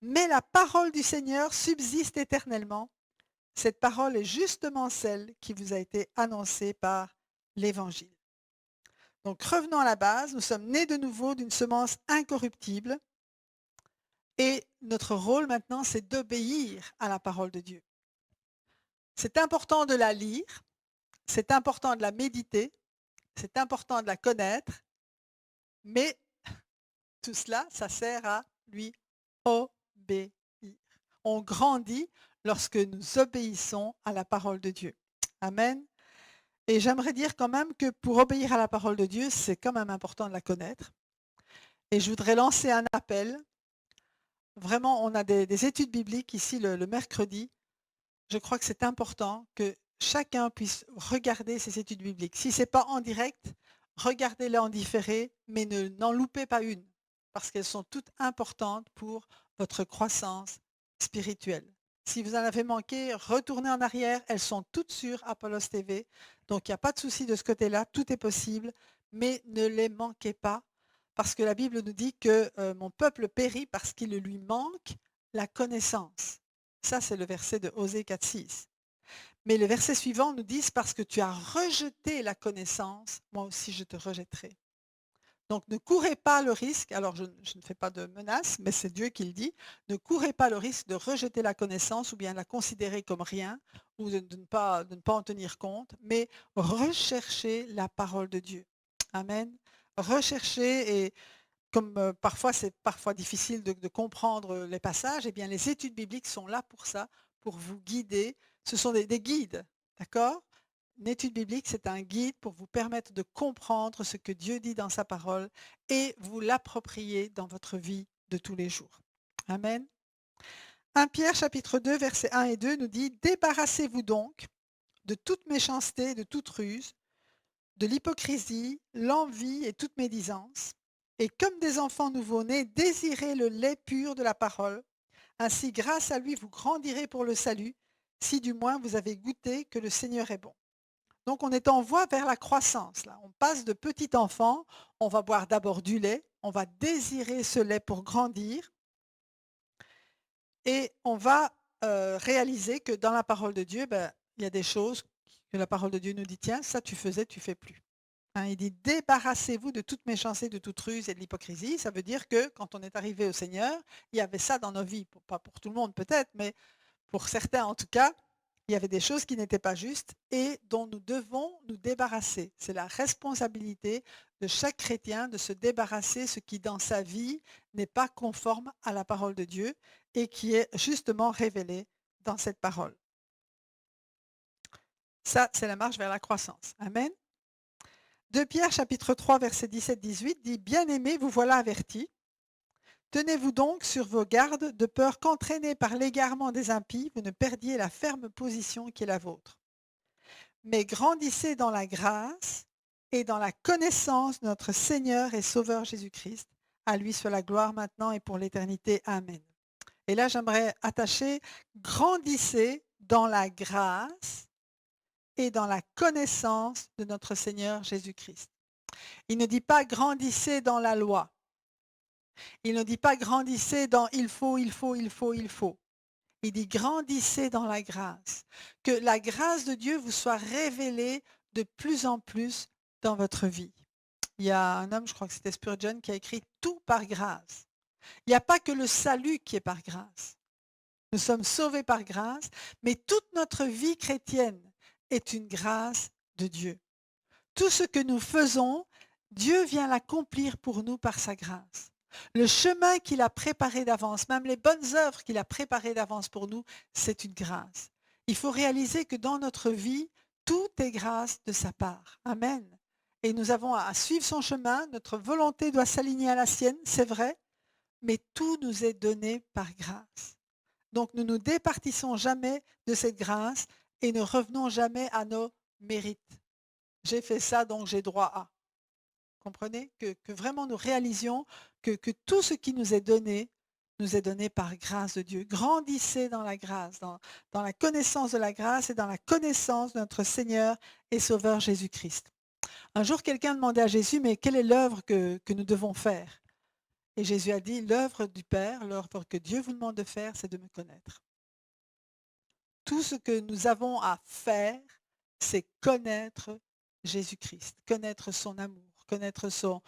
mais la parole du Seigneur subsiste éternellement. Cette parole est justement celle qui vous a été annoncée par l'Évangile. » Donc revenons à la base, nous sommes nés de nouveau d'une semence incorruptible et notre rôle maintenant, c'est d'obéir à la parole de Dieu. C'est important de la lire, c'est important de la méditer, c'est important de la connaître, mais tout cela, ça sert à lui obéir. On grandit lorsque nous obéissons à la parole de Dieu. Amen. Et j'aimerais dire quand même que pour obéir à la parole de Dieu, c'est quand même important de la connaître. Et je voudrais lancer un appel. Vraiment, on a des études bibliques ici le mercredi. Je crois que c'est important que chacun puisse regarder ces études bibliques. Si ce n'est pas en direct, regardez-les en différé, mais n'en loupez pas une, parce qu'elles sont toutes importantes pour votre croissance spirituelle. Si vous en avez manqué, retournez en arrière, elles sont toutes sur Apollos TV, donc il n'y a pas de souci de ce côté-là, tout est possible, mais ne les manquez pas, parce que la Bible nous dit que mon peuple périt parce qu'il lui manque la connaissance. Ça, c'est le verset de Osée 4,6. Mais le verset suivant nous dit, parce que tu as rejeté la connaissance, moi aussi je te rejetterai. Donc ne courez pas le risque, alors je ne fais pas de menace, mais c'est Dieu qui le dit, ne courez pas le risque de rejeter la connaissance ou bien de la considérer comme rien ou de ne pas en tenir compte, mais recherchez la parole de Dieu. Amen. Recherchez, et comme parfois c'est parfois difficile de comprendre les passages, eh bien les études bibliques sont là pour ça, pour vous guider. Ce sont des guides, d'accord? Une étude biblique, c'est un guide pour vous permettre de comprendre ce que Dieu dit dans sa parole et vous l'approprier dans votre vie de tous les jours. Amen. 1 Pierre chapitre 2, versets 1 et 2 nous dit « Débarrassez-vous donc de toute méchanceté, de toute ruse, de l'hypocrisie, l'envie et toute médisance. Et comme des enfants nouveau-nés, désirez le lait pur de la parole. Ainsi, grâce à lui, vous grandirez pour le salut, si du moins vous avez goûté que le Seigneur est bon. » Donc, on est en voie vers la croissance. Là. On passe de petit enfant, on va boire d'abord du lait, on va désirer ce lait pour grandir, et on va réaliser que dans la parole de Dieu, il y a des choses que la parole de Dieu nous dit, tiens, ça tu faisais, tu fais plus. Hein, il dit débarrassez-vous de toute méchanceté, de toute ruse et de l'hypocrisie. Ça veut dire que quand on est arrivé au Seigneur, il y avait ça dans nos vies. Pas pour tout le monde peut-être, mais pour certains en tout cas, il y avait des choses qui n'étaient pas justes et dont nous devons nous débarrasser. C'est la responsabilité de chaque chrétien de se débarrasser ce qui dans sa vie n'est pas conforme à la parole de Dieu et qui est justement révélé dans cette parole. Ça, c'est la marche vers la croissance. Amen. 2 Pierre chapitre 3 verset 17-18 dit « Bien-aimés, vous voilà avertis. Tenez-vous donc sur vos gardes de peur qu'entraînés par l'égarement des impies, vous ne perdiez la ferme position qui est la vôtre. Mais grandissez dans la grâce et dans la connaissance de notre Seigneur et Sauveur Jésus-Christ. À lui soit la gloire maintenant et pour l'éternité. Amen. » Et là, j'aimerais attacher « Grandissez dans la grâce et dans la connaissance de notre Seigneur Jésus-Christ. » Il ne dit pas grandissez dans la loi. Il ne dit pas grandissez dans il faut, il faut, il faut, il faut. Il dit grandissez dans la grâce. Que la grâce de Dieu vous soit révélée de plus en plus dans votre vie. Il y a un homme, je crois que c'était Spurgeon, qui a écrit tout par grâce. Il n'y a pas que le salut qui est par grâce. Nous sommes sauvés par grâce, mais toute notre vie chrétienne est une grâce de Dieu. Tout ce que nous faisons, Dieu vient l'accomplir pour nous par sa grâce. Le chemin qu'il a préparé d'avance, même les bonnes œuvres qu'il a préparées d'avance pour nous, c'est une grâce. Il faut réaliser que dans notre vie, tout est grâce de sa part. Amen. Et nous avons à suivre son chemin, notre volonté doit s'aligner à la sienne, c'est vrai, mais tout nous est donné par grâce. Donc nous ne nous départissons jamais de cette grâce et ne revenons jamais à nos mérites. J'ai fait ça, donc j'ai droit à. Comprenez que vraiment nous réalisions que tout ce qui nous est donné par grâce de Dieu. Grandissez dans la grâce, dans la connaissance de la grâce et dans la connaissance de notre Seigneur et Sauveur Jésus-Christ. Un jour, quelqu'un demandait à Jésus, mais quelle est l'œuvre que nous devons faire? Et Jésus a dit, l'œuvre du Père, l'œuvre que Dieu vous demande de faire, c'est de me connaître. Tout ce que nous avons à faire, c'est connaître Jésus-Christ, connaître son amour, connaître son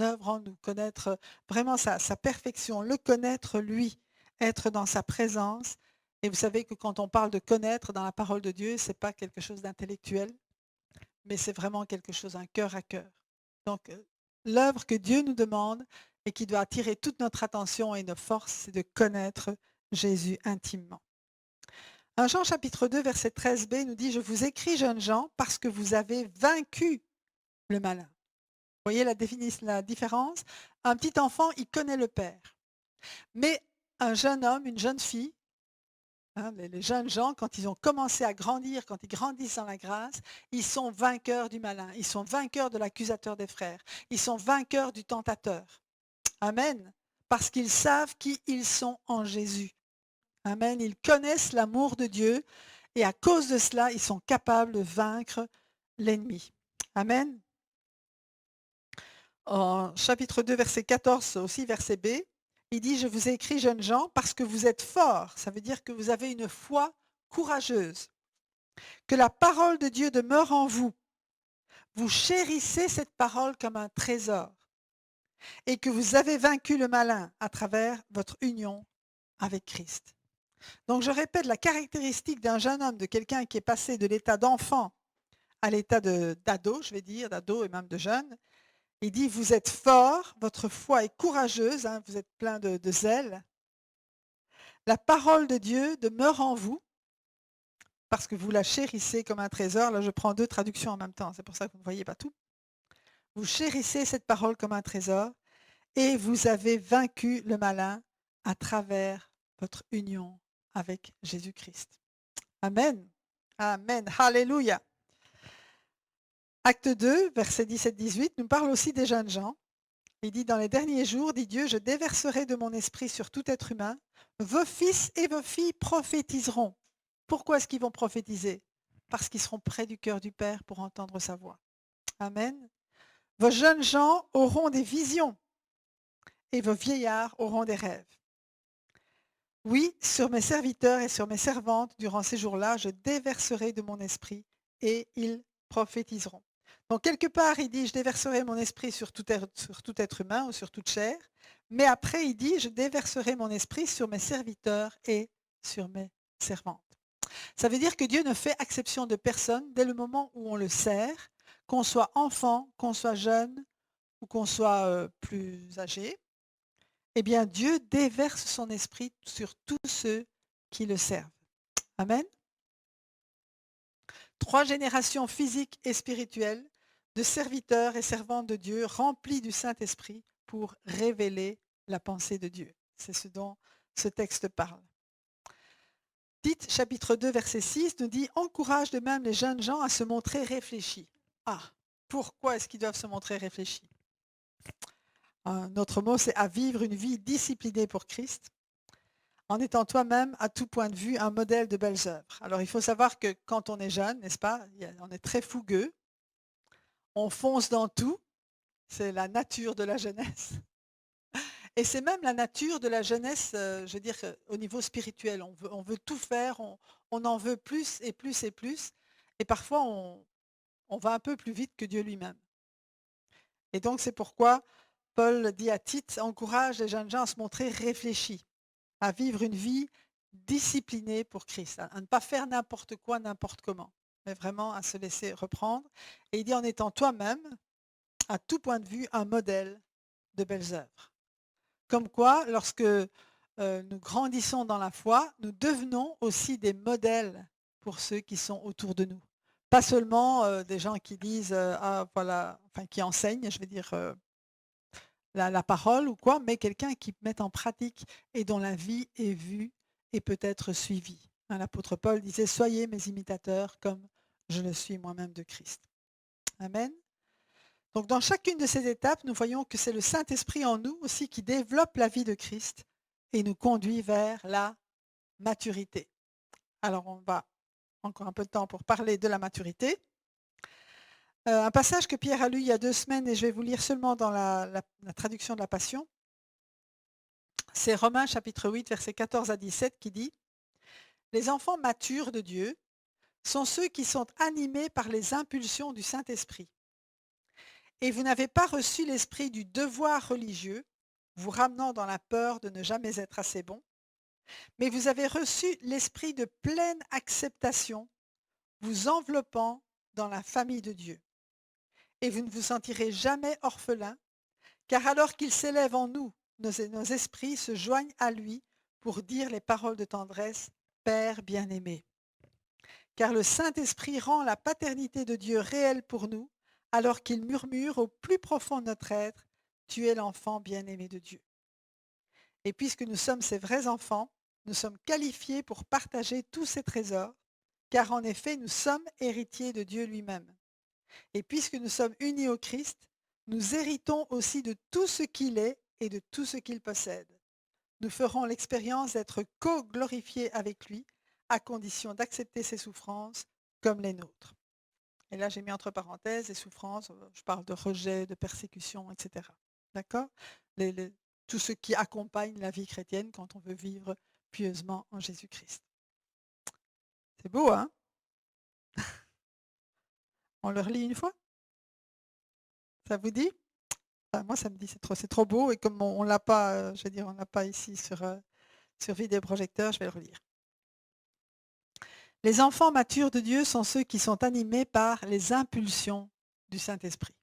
œuvre en nous, connaître vraiment sa perfection, le connaître lui, être dans sa présence. Et vous savez que quand on parle de connaître dans la parole de Dieu, ce n'est pas quelque chose d'intellectuel, mais c'est vraiment quelque chose, un cœur à cœur. Donc, l'œuvre que Dieu nous demande et qui doit attirer toute notre attention et nos forces, c'est de connaître Jésus intimement. 1 Jean chapitre 2, verset 13b nous dit « Je vous écris, jeunes gens, parce que vous avez vaincu le malin. » Vous voyez la différence? Un petit enfant, il connaît le Père. Mais un jeune homme, une jeune fille, les jeunes gens, quand ils ont commencé à grandir, quand ils grandissent dans la grâce, ils sont vainqueurs du malin, ils sont vainqueurs de l'accusateur des frères, ils sont vainqueurs du tentateur. Amen. Parce qu'ils savent qui ils sont en Jésus. Amen. Ils connaissent l'amour de Dieu et à cause de cela, ils sont capables de vaincre l'ennemi. Amen. En chapitre 2, verset 14, aussi verset B, il dit « Je vous ai écrit, jeunes gens, parce que vous êtes forts. » Ça veut dire que vous avez une foi courageuse. Que la parole de Dieu demeure en vous. Vous chérissez cette parole comme un trésor. Et que vous avez vaincu le malin à travers votre union avec Christ. Donc je répète, la caractéristique d'un jeune homme, de quelqu'un qui est passé de l'état d'enfant à l'état d'ado, je vais dire, d'ado et même de jeune, il dit, vous êtes fort, votre foi est courageuse, vous êtes plein de zèle. La parole de Dieu demeure en vous, parce que vous la chérissez comme un trésor. Là, je prends deux traductions en même temps, c'est pour ça que vous ne voyez pas tout. Vous chérissez cette parole comme un trésor, et vous avez vaincu le malin à travers votre union avec Jésus-Christ. Amen. Amen. Alléluia. Acte 2, versets 17-18, nous parle aussi des jeunes gens. Il dit, dans les derniers jours, dit Dieu, je déverserai de mon esprit sur tout être humain. Vos fils et vos filles prophétiseront. Pourquoi est-ce qu'ils vont prophétiser? Parce qu'ils seront près du cœur du Père pour entendre sa voix. Amen. Vos jeunes gens auront des visions et vos vieillards auront des rêves. Oui, sur mes serviteurs et sur mes servantes, durant ces jours-là, je déverserai de mon esprit et ils prophétiseront. Donc, quelque part, il dit, je déverserai mon esprit sur tout être humain ou sur toute chair. Mais après, il dit, je déverserai mon esprit sur mes serviteurs et sur mes servantes. Ça veut dire que Dieu ne fait exception de personne dès le moment où on le sert, qu'on soit enfant, qu'on soit jeune ou qu'on soit plus âgé. Eh bien, Dieu déverse son esprit sur tous ceux qui le servent. Amen. 3 générations physiques et spirituelles de serviteurs et servantes de Dieu remplis du Saint-Esprit pour révéler la pensée de Dieu. C'est ce dont ce texte parle. Tite, chapitre 2, verset 6, nous dit « Encourage de même les jeunes gens à se montrer réfléchis. » Ah, pourquoi est-ce qu'ils doivent se montrer réfléchis? Un autre mot, c'est à vivre une vie disciplinée pour Christ, en étant toi-même, à tout point de vue, un modèle de belles œuvres. Alors, il faut savoir que quand on est jeune, n'est-ce pas, on est très fougueux, on fonce dans tout, C'est la nature de la jeunesse. Et c'est même la nature de la jeunesse, je veux dire, au niveau spirituel. On veut tout faire, on en veut plus et plus et plus. Et parfois, on va un peu plus vite que Dieu lui-même. Et donc, c'est pourquoi Paul dit à Tite, encourage les jeunes gens à se montrer réfléchis, à vivre une vie disciplinée pour Christ, à ne pas faire n'importe quoi, n'importe comment, mais vraiment à se laisser reprendre. Et il dit en étant toi-même, à tout point de vue, un modèle de belles œuvres. Comme quoi, lorsque nous grandissons dans la foi, nous devenons aussi des modèles pour ceux qui sont autour de nous. Pas seulement des gens qui disent, ah voilà, enfin qui enseignent, je veux dire, la parole ou quoi, mais quelqu'un qui met en pratique et dont la vie est vue et peut être suivie. Hein, l'apôtre Paul disait, soyez mes imitateurs comme je le suis moi-même de Christ. Amen. Donc dans chacune de ces étapes, nous voyons que c'est le Saint-Esprit en nous aussi qui développe la vie de Christ et nous conduit vers la maturité. Alors on va encore un peu de temps pour parler de la maturité. Un passage que Pierre a lu il y a 2 semaines et je vais vous lire seulement dans la traduction de la Passion. C'est Romains chapitre 8, versets 14 à 17 qui dit « Les enfants matures de Dieu sont ceux qui sont animés par les impulsions du Saint-Esprit. Et vous n'avez pas reçu l'esprit du devoir religieux, vous ramenant dans la peur de ne jamais être assez bon, mais vous avez reçu l'esprit de pleine acceptation, vous enveloppant dans la famille de Dieu. Et vous ne vous sentirez jamais orphelin, car alors qu'il s'élève en nous, nos esprits se joignent à lui pour dire les paroles de tendresse, Père bien-aimé. Car le Saint-Esprit rend la paternité de Dieu réelle pour nous, alors qu'il murmure au plus profond de notre être, tu es l'enfant bien-aimé de Dieu. Et puisque nous sommes ses vrais enfants, nous sommes qualifiés pour partager tous ces trésors, car en effet, nous sommes héritiers de Dieu lui-même. Et puisque nous sommes unis au Christ, nous héritons aussi de tout ce qu'il est et de tout ce qu'il possède. Nous ferons l'expérience d'être co-glorifiés avec lui, à condition d'accepter ses souffrances comme les nôtres. Et là, j'ai mis entre parenthèses les souffrances, je parle de rejet, de persécution, etc. D'accord? Tout ce qui accompagne la vie chrétienne quand on veut vivre pieusement en Jésus-Christ. C'est beau, hein? On le relit une fois? Ça vous dit? Enfin, moi, ça me dit c'est trop beau et comme on l'a pas, je veux dire, on l'a pas ici sur vidéoprojecteur, je vais le relire. Les enfants matures de Dieu sont ceux qui sont animés par les impulsions du Saint-Esprit.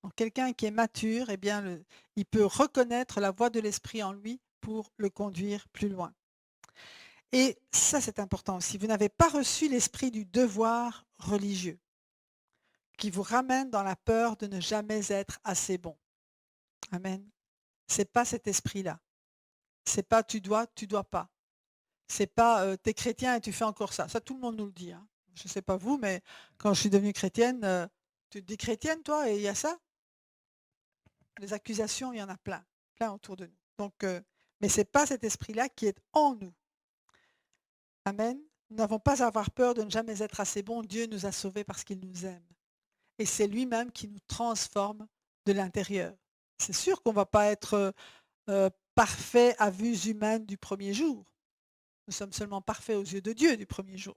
Donc, quelqu'un qui est mature, eh bien, il peut reconnaître la voix de l'Esprit en lui pour le conduire plus loin. Et ça, c'est important aussi. Vous n'avez pas reçu l'esprit du devoir religieux qui vous ramène dans la peur de ne jamais être assez bon. Amen. C'est pas cet esprit-là. C'est pas tu dois pas. C'est pas t'es chrétien et tu fais encore ça. Ça, tout le monde nous le dit. Hein. Je sais pas vous, mais quand je suis devenue chrétienne, tu te dis chrétienne, toi, et il y a ça. Les accusations, il y en a plein, plein autour de nous. Donc, mais c'est pas cet esprit-là qui est en nous. Amen. Nous n'avons pas à avoir peur de ne jamais être assez bon. Dieu nous a sauvés parce qu'il nous aime. Et c'est lui-même qui nous transforme de l'intérieur. C'est sûr qu'on ne va pas être parfait à vue humaine du premier jour. Nous sommes seulement parfaits aux yeux de Dieu du premier jour.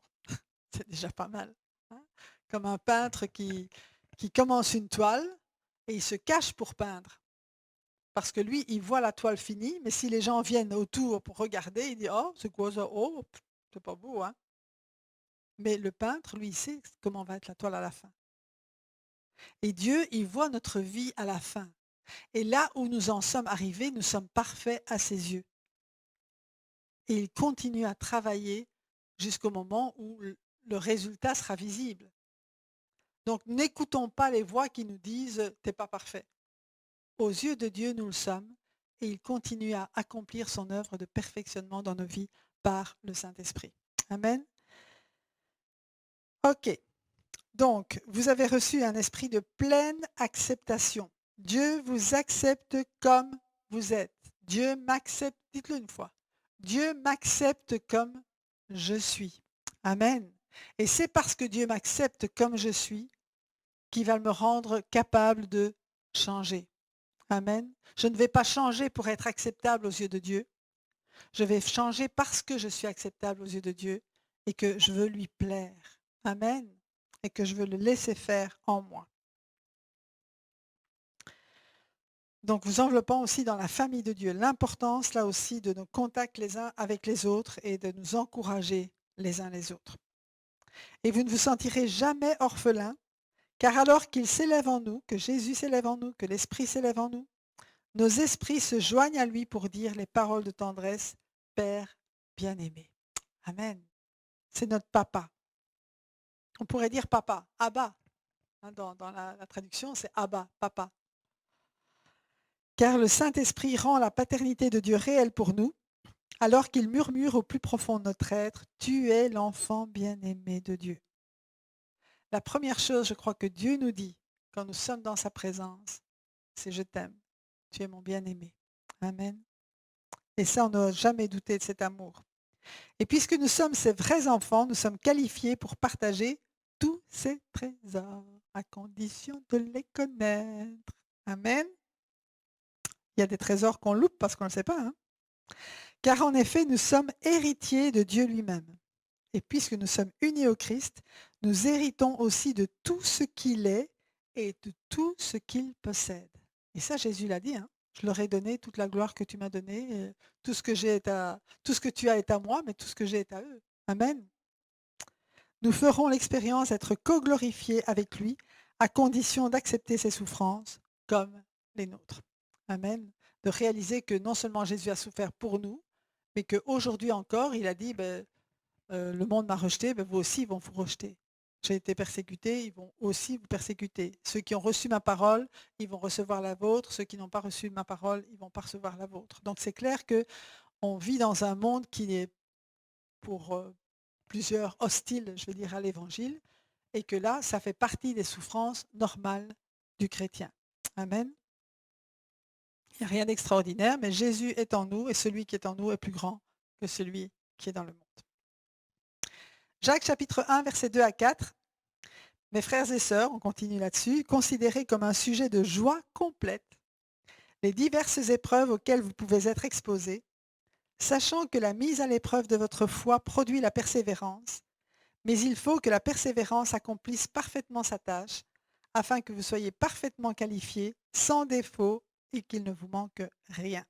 C'est déjà pas mal. Hein? Comme un peintre qui commence une toile et il se cache pour peindre. Parce que lui, il voit la toile finie, mais si les gens viennent autour pour regarder, il dit « Oh, c'est quoi ça? Oh, c'est pas beau, hein ?» Mais le peintre, lui, il sait comment va être la toile à la fin. Et Dieu, il voit notre vie à la fin. Et là où nous en sommes arrivés, nous sommes parfaits à ses yeux. Et il continue à travailler jusqu'au moment où le résultat sera visible. Donc n'écoutons pas les voix qui nous disent « t'es pas parfait ». Aux yeux de Dieu, nous le sommes et il continue à accomplir son œuvre de perfectionnement dans nos vies par le Saint-Esprit. Amen. Ok. Donc, vous avez reçu un esprit de pleine acceptation. Dieu vous accepte comme vous êtes. Dieu m'accepte, dites-le une fois. Dieu m'accepte comme je suis. Amen. Et c'est parce que Dieu m'accepte comme je suis qu'il va me rendre capable de changer. Amen. Je ne vais pas changer pour être acceptable aux yeux de Dieu. Je vais changer parce que je suis acceptable aux yeux de Dieu et que je veux lui plaire. Amen. Et que je veux le laisser faire en moi. Donc, vous enveloppant aussi dans la famille de Dieu, l'importance là aussi de nos contacts les uns avec les autres et de nous encourager les uns les autres. Et vous ne vous sentirez jamais orphelin, car alors qu'il s'élève en nous, que Jésus s'élève en nous, que l'Esprit s'élève en nous, nos esprits se joignent à lui pour dire les paroles de tendresse, Père bien-aimé. Amen. C'est notre papa. On pourrait dire papa, Abba. Dans la traduction, c'est Abba, papa. Car le Saint-Esprit rend la paternité de Dieu réelle pour nous, alors qu'il murmure au plus profond de notre être, tu es l'enfant bien-aimé de Dieu. La première chose, je crois, que Dieu nous dit quand nous sommes dans sa présence, c'est je t'aime, tu es mon bien-aimé. Amen. Et ça, on n'a jamais douté de cet amour. Et puisque nous sommes ces vrais enfants, nous sommes qualifiés pour partager tous ces trésors, à condition de les connaître. Amen. Il y a des trésors qu'on loupe parce qu'on ne le sait pas. Hein. Car en effet, nous sommes héritiers de Dieu lui-même. Et puisque nous sommes unis au Christ, nous héritons aussi de tout ce qu'il est et de tout ce qu'il possède. Et ça, Jésus l'a dit. Hein. Je leur ai donné toute la gloire que tu m'as donnée. Tout ce que tout ce que tu as est à moi, mais tout ce que j'ai est à eux. Amen. Nous ferons l'expérience d'être co-glorifiés avec lui, à condition d'accepter ses souffrances comme les nôtres. Amen. De réaliser que non seulement Jésus a souffert pour nous, mais qu'aujourd'hui encore, il a dit, le monde m'a rejeté, vous aussi, ils vont vous rejeter. J'ai été persécuté, ils vont aussi vous persécuter. Ceux qui ont reçu ma parole, ils vont recevoir la vôtre. Ceux qui n'ont pas reçu ma parole, ils ne vont pas recevoir la vôtre. Donc c'est clair qu'on vit dans un monde qui est pour plusieurs hostile, je veux dire, à l'évangile, et que là, ça fait partie des souffrances normales du chrétien. Amen. Il n'y a rien d'extraordinaire, mais Jésus est en nous et celui qui est en nous est plus grand que celui qui est dans le monde. Jacques chapitre 1, versets 2 à 4. Mes frères et sœurs, on continue là-dessus, considérez comme un sujet de joie complète les diverses épreuves auxquelles vous pouvez être exposés, sachant que la mise à l'épreuve de votre foi produit la persévérance, mais il faut que la persévérance accomplisse parfaitement sa tâche, afin que vous soyez parfaitement qualifiés, sans défaut et qu'il ne vous manque rien.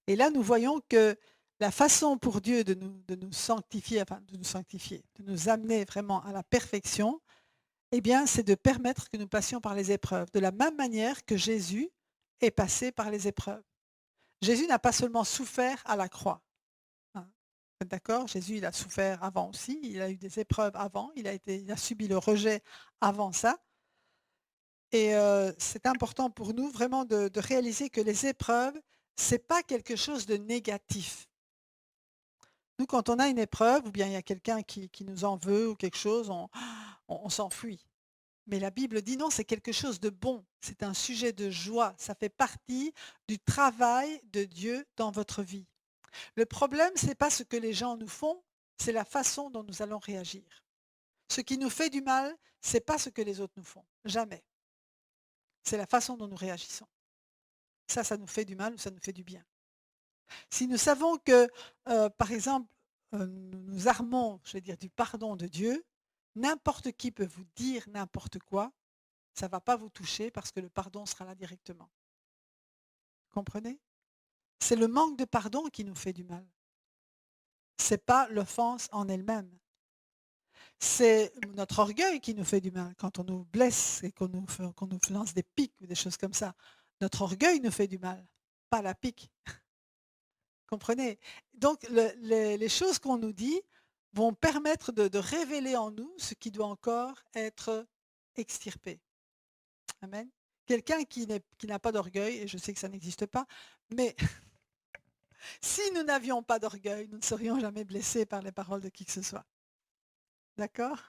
Et là, nous voyons que la façon pour Dieu de nous sanctifier, de nous amener vraiment à la perfection, eh bien, c'est de permettre que nous passions par les épreuves, de la même manière que Jésus est passé par les épreuves. Jésus n'a pas seulement souffert à la croix. Hein. D'accord? Jésus, il a souffert avant aussi, il a eu des épreuves avant, il a subi le rejet avant ça. Et c'est important pour nous vraiment de réaliser que les épreuves, ce n'est pas quelque chose de négatif. Nous, quand on a une épreuve, ou bien il y a quelqu'un qui nous en veut ou quelque chose, on s'enfuit. Mais la Bible dit non, c'est quelque chose de bon, c'est un sujet de joie, ça fait partie du travail de Dieu dans votre vie. Le problème, ce n'est pas ce que les gens nous font, c'est la façon dont nous allons réagir. Ce qui nous fait du mal, ce n'est pas ce que les autres nous font, jamais. C'est la façon dont nous réagissons. Ça nous fait du mal ou ça nous fait du bien. Si nous savons que, par exemple, nous nous armons, je vais dire, du pardon de Dieu, n'importe qui peut vous dire n'importe quoi, ça ne va pas vous toucher parce que le pardon sera là directement. Comprenez? C'est le manque de pardon qui nous fait du mal. Ce n'est pas l'offense en elle-même. C'est notre orgueil qui nous fait du mal. Quand on nous blesse et qu'on nous lance des piques ou des choses comme ça, notre orgueil nous fait du mal, pas la pique. Comprenez? Donc, les choses qu'on nous dit vont permettre de révéler en nous ce qui doit encore être extirpé. Amen. Quelqu'un qui n'a pas d'orgueil, et je sais que ça n'existe pas, mais si nous n'avions pas d'orgueil, nous ne serions jamais blessés par les paroles de qui que ce soit. D'accord?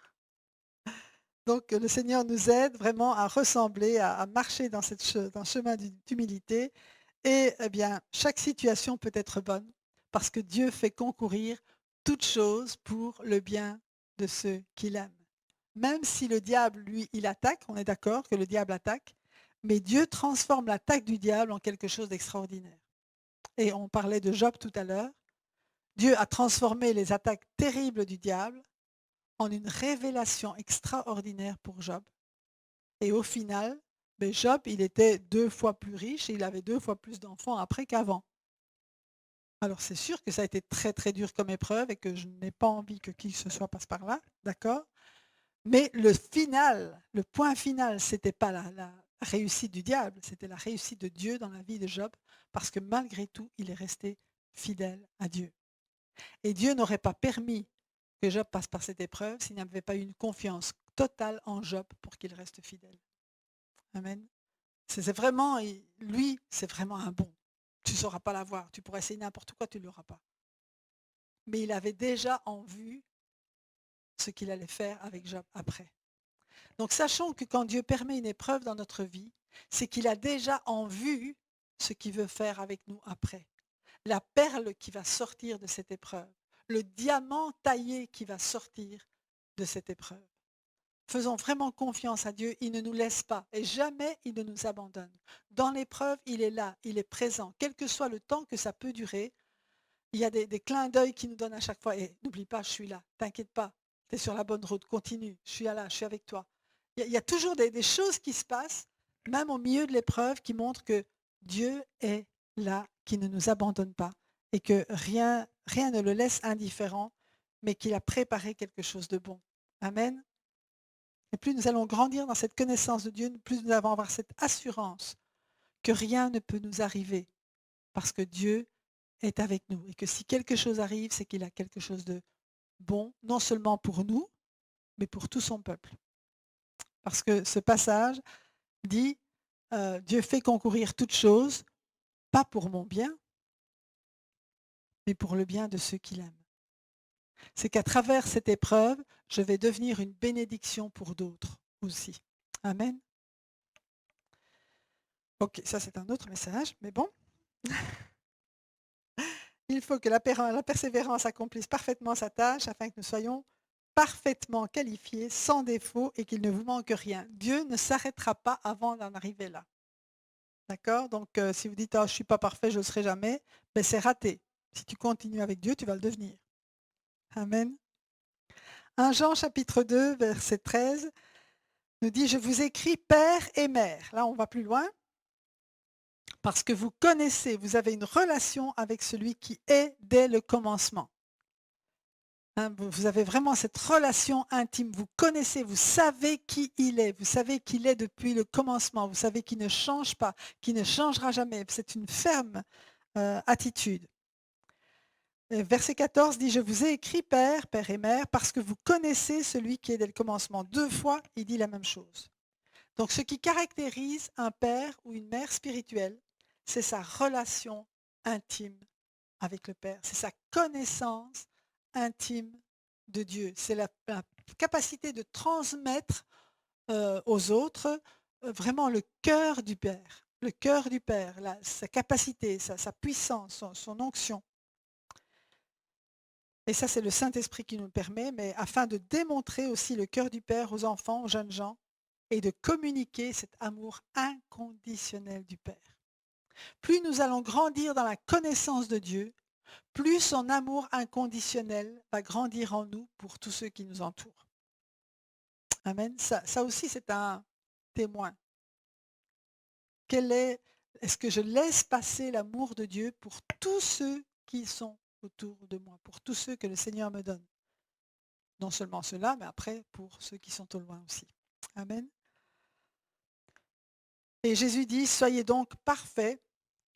Donc, le Seigneur nous aide vraiment à ressembler, à marcher dans ce chemin d'humilité. Et eh bien, chaque situation peut être bonne parce que Dieu fait concourir toutes choses pour le bien de ceux qu'il aime. Même si le diable, lui, il attaque, on est d'accord que le diable attaque, Mais Dieu transforme l'attaque du diable en quelque chose d'extraordinaire. Et on parlait de Job tout à l'heure. Dieu a transformé les attaques terribles du diable en une révélation extraordinaire pour Job. Et au final, Job, il était 2 fois plus riche et il avait 2 fois plus d'enfants après qu'avant. Alors c'est sûr que ça a été très très dur comme épreuve et que je n'ai pas envie que qui que ce soit passe par là, d'accord? Mais le final, le point final, c'était pas la réussite du diable, c'était la réussite de Dieu dans la vie de Job, parce que malgré tout, il est resté fidèle à Dieu. Et Dieu n'aurait pas permis que Job passe par cette épreuve s'il n'avait pas eu une confiance totale en Job pour qu'il reste fidèle. Amen. C'est vraiment, lui, c'est vraiment un bon. Tu ne sauras pas l'avoir. Tu pourrais essayer n'importe quoi, tu ne l'auras pas. Mais il avait déjà en vue ce qu'il allait faire avec Job après. Donc sachons que quand Dieu permet une épreuve dans notre vie, c'est qu'il a déjà en vue ce qu'il veut faire avec nous après. La perle qui va sortir de cette épreuve, le diamant taillé qui va sortir de cette épreuve. Faisons vraiment confiance à Dieu, il ne nous laisse pas et jamais il ne nous abandonne. Dans l'épreuve, il est là, il est présent, quel que soit le temps que ça peut durer. Il y a des clins d'œil qui nous donnent à chaque fois. Et n'oublie pas, je suis là, t'inquiète pas, tu es sur la bonne route, continue, je suis là, je suis avec toi. Il y a toujours des choses qui se passent, même au milieu de l'épreuve, qui montrent que Dieu est là, qui ne nous abandonne pas et que rien ne le laisse indifférent, mais qu'il a préparé quelque chose de bon. Amen. Et plus nous allons grandir dans cette connaissance de Dieu, plus nous allons avoir cette assurance que rien ne peut nous arriver parce que Dieu est avec nous et que si quelque chose arrive, c'est qu'il a quelque chose de bon, non seulement pour nous, mais pour tout son peuple. Parce que ce passage dit, Dieu fait concourir toutes choses, pas pour mon bien, mais pour le bien de ceux qu'il aime. C'est qu'à travers cette épreuve, je vais devenir une bénédiction pour d'autres aussi. Amen. Ok, ça c'est un autre message, mais bon. Il faut que la persévérance accomplisse parfaitement sa tâche afin que nous soyons parfaitement qualifiés, sans défaut et qu'il ne vous manque rien. Dieu ne s'arrêtera pas avant d'en arriver là. D'accord? Donc, si vous dites, je ne suis pas parfait, je ne le serai jamais, ben, c'est raté. Si tu continues avec Dieu, tu vas le devenir. Amen. 1 Jean chapitre 2, verset 13, nous dit, je vous écris père et mère. Là, on va plus loin. Parce que vous connaissez, vous avez une relation avec celui qui est dès le commencement. Vous avez vraiment cette relation intime, vous connaissez, vous savez qui il est, vous savez qu'il est depuis le commencement, vous savez qu'il ne change pas, qu'il ne changera jamais. C'est une ferme attitude. Verset 14 dit, je vous ai écrit père, père et mère, parce que vous connaissez celui qui est dès le commencement. 2 fois, il dit la même chose. Donc ce qui caractérise un père ou une mère spirituelle, c'est sa relation intime avec le Père, c'est sa connaissance intime de Dieu, c'est la capacité de transmettre aux autres vraiment le cœur du Père, sa capacité, sa puissance, son onction. Et ça, c'est le Saint-Esprit qui nous le permet, mais afin de démontrer aussi le cœur du Père aux enfants, aux jeunes gens, et de communiquer cet amour inconditionnel du Père. Plus nous allons grandir dans la connaissance de Dieu, plus son amour inconditionnel va grandir en nous pour tous ceux qui nous entourent. Amen. Ça aussi, c'est un témoin. Est-ce que je laisse passer l'amour de Dieu pour tous ceux qui sont autour de moi, pour tous ceux que le Seigneur me donne? Non seulement ceux-là, mais après pour ceux qui sont au loin aussi. Amen. Et Jésus dit, soyez donc parfaits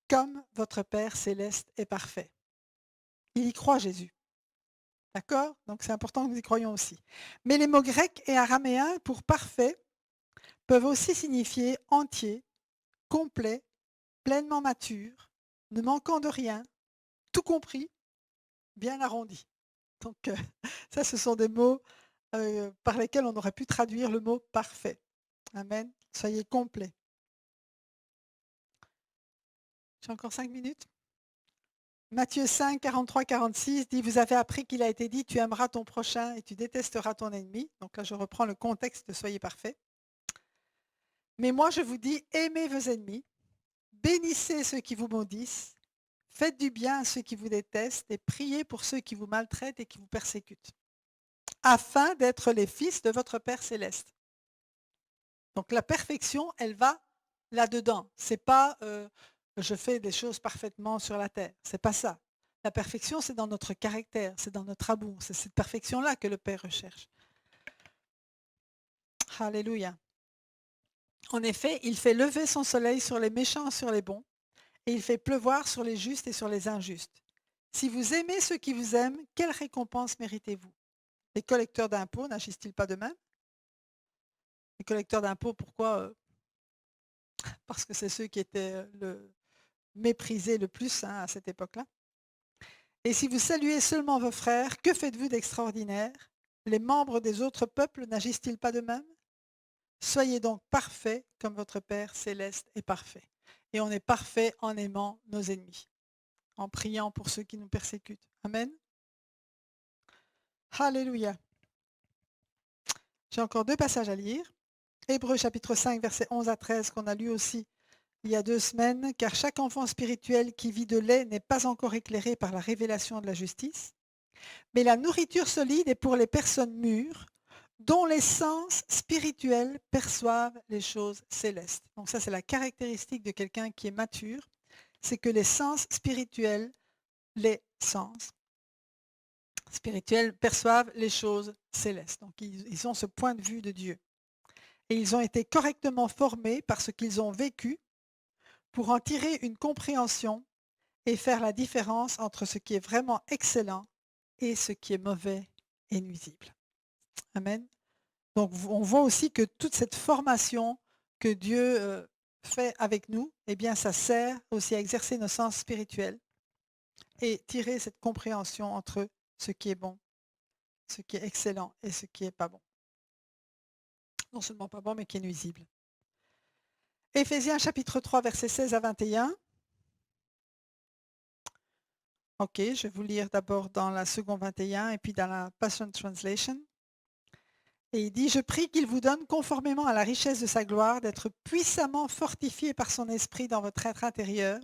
comme votre Père céleste est parfait. Il y croit, Jésus. D'accord? Donc c'est important que nous y croyions aussi. Mais les mots grecs et araméens pour parfait peuvent aussi signifier entier, complet, pleinement mature, ne manquant de rien, tout compris, bien arrondi. Donc ça, ce sont des mots par lesquels on aurait pu traduire le mot parfait. Amen. Soyez complet. J'ai encore 5 minutes. Matthieu 5, 43, 46 dit, vous avez appris qu'il a été dit, tu aimeras ton prochain et tu détesteras ton ennemi. Donc là, je reprends le contexte de soyez parfait. Mais moi, je vous dis, aimez vos ennemis, bénissez ceux qui vous maudissent, faites du bien à ceux qui vous détestent et priez pour ceux qui vous maltraitent et qui vous persécutent, afin d'être les fils de votre Père céleste. Donc la perfection, elle va là-dedans. C'est pas je fais des choses parfaitement sur la terre. C'est pas ça. La perfection, c'est dans notre caractère, c'est dans notre amour. C'est cette perfection-là que le Père recherche. Alléluia. En effet, il fait lever son soleil sur les méchants et sur les bons, et il fait pleuvoir sur les justes et sur les injustes. Si vous aimez ceux qui vous aiment, quelle récompense méritez-vous? Les collecteurs d'impôts n'agissent-ils pas de même? Les collecteurs d'impôts, pourquoi? Parce que c'est ceux qui étaient méprisés le plus à cette époque-là. Et si vous saluez seulement vos frères, que faites-vous d'extraordinaire? Les membres des autres peuples n'agissent-ils pas de même? Soyez donc parfaits comme votre Père céleste est parfait. Et on est parfait en aimant nos ennemis, en priant pour ceux qui nous persécutent. Amen. Alléluia. J'ai encore 2 passages à lire. Hébreux chapitre 5, versets 11 à 13, qu'on a lu aussi il y a 2 semaines. Car chaque enfant spirituel qui vit de lait n'est pas encore éclairé par la révélation de la justice. Mais la nourriture solide est pour les personnes mûres, dont les sens spirituels perçoivent les choses célestes. Donc ça, c'est la caractéristique de quelqu'un qui est mature, c'est que les sens spirituels perçoivent les choses célestes. Donc ils ont ce point de vue de Dieu. Et ils ont été correctement formés par ce qu'ils ont vécu pour en tirer une compréhension et faire la différence entre ce qui est vraiment excellent et ce qui est mauvais et nuisible. Amen. Donc on voit aussi que toute cette formation que Dieu fait avec nous, eh bien ça sert aussi à exercer nos sens spirituels et tirer cette compréhension entre ce qui est bon, ce qui est excellent et ce qui n'est pas bon. Non seulement pas bon, mais qui est nuisible. Éphésiens chapitre 3, versets 16 à 21. Ok, je vais vous lire d'abord dans la seconde 21 et puis dans la Passion Translation. Et il dit, je prie qu'il vous donne, conformément à la richesse de sa gloire, d'être puissamment fortifié par son esprit dans votre être intérieur,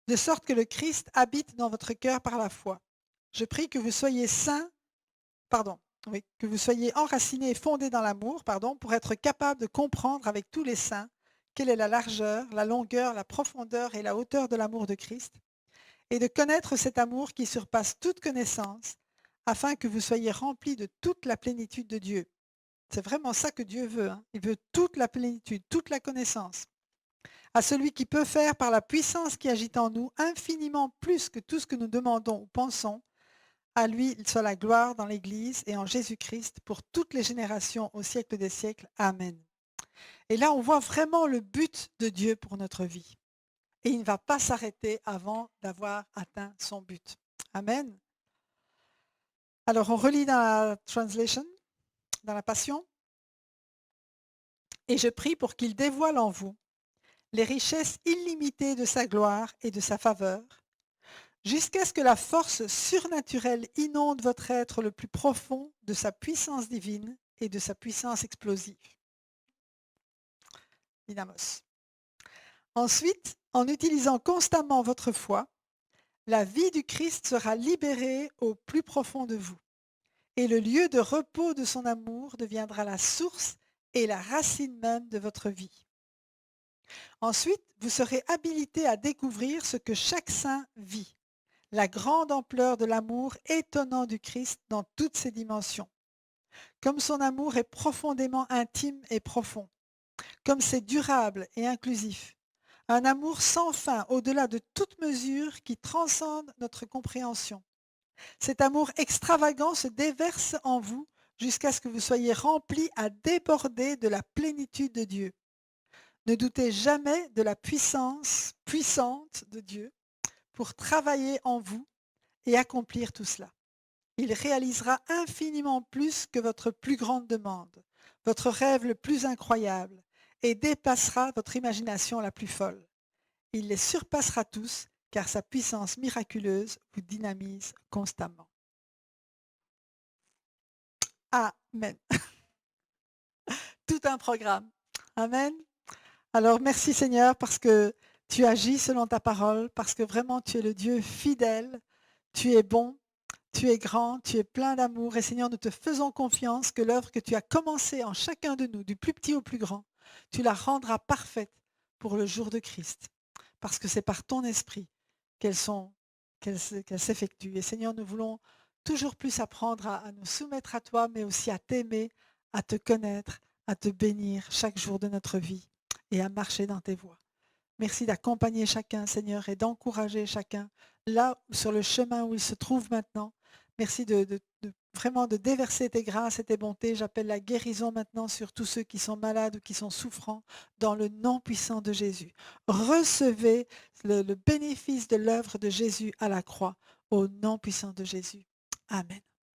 de sorte que le Christ habite dans votre cœur par la foi. Je prie que vous soyez que vous soyez enracinés et fondés dans l'amour, pour être capable de comprendre avec tous les saints quelle est la largeur, la longueur, la profondeur et la hauteur de l'amour de Christ, et de connaître cet amour qui surpasse toute connaissance, afin que vous soyez remplis de toute la plénitude de Dieu. C'est vraiment ça que Dieu veut. Il veut toute la plénitude, toute la connaissance. À celui qui peut faire par la puissance qui agit en nous infiniment plus que tout ce que nous demandons ou pensons, à lui il soit la gloire dans l'Église et en Jésus-Christ pour toutes les générations au siècle des siècles. Amen. Et là, on voit vraiment le but de Dieu pour notre vie. Et il ne va pas s'arrêter avant d'avoir atteint son but. Amen. Alors, on relit dans la translation, dans la Passion. Et je prie pour qu'il dévoile en vous les richesses illimitées de sa gloire et de sa faveur, jusqu'à ce que la force surnaturelle inonde votre être le plus profond de sa puissance divine et de sa puissance explosive. Dynamos. Ensuite, en utilisant constamment votre foi, la vie du Christ sera libérée au plus profond de vous, et le lieu de repos de son amour deviendra la source et la racine même de votre vie. Ensuite, vous serez habilité à découvrir ce que chaque saint vit, la grande ampleur de l'amour étonnant du Christ dans toutes ses dimensions. Comme son amour est profondément intime et profond, comme c'est durable et inclusif, un amour sans fin au-delà de toute mesure qui transcende notre compréhension. Cet amour extravagant se déverse en vous jusqu'à ce que vous soyez remplis à déborder de la plénitude de Dieu. Ne doutez jamais de la puissance puissante de Dieu pour travailler en vous et accomplir tout cela. Il réalisera infiniment plus que votre plus grande demande, votre rêve le plus incroyable, et dépassera votre imagination la plus folle. Il les surpassera tous, car sa puissance miraculeuse vous dynamise constamment. Amen. Tout un programme. Amen. Alors merci Seigneur parce que tu agis selon ta parole, parce que vraiment tu es le Dieu fidèle, tu es bon, tu es grand, tu es plein d'amour et Seigneur, nous te faisons confiance que l'œuvre que tu as commencée en chacun de nous, du plus petit au plus grand, tu la rendras parfaite pour le jour de Christ, parce que c'est par ton esprit qu'elles s'effectuent. Et Seigneur, nous voulons toujours plus apprendre à nous soumettre à toi, mais aussi à t'aimer, à te connaître, à te bénir chaque jour de notre vie et à marcher dans tes voies. Merci d'accompagner chacun, Seigneur, et d'encourager chacun là sur le chemin où il se trouve maintenant. Merci vraiment de déverser tes grâces et tes bontés. J'appelle la guérison maintenant sur tous ceux qui sont malades ou qui sont souffrants dans le nom puissant de Jésus. Recevez le bénéfice de l'œuvre de Jésus à la croix au nom puissant de Jésus. Amen.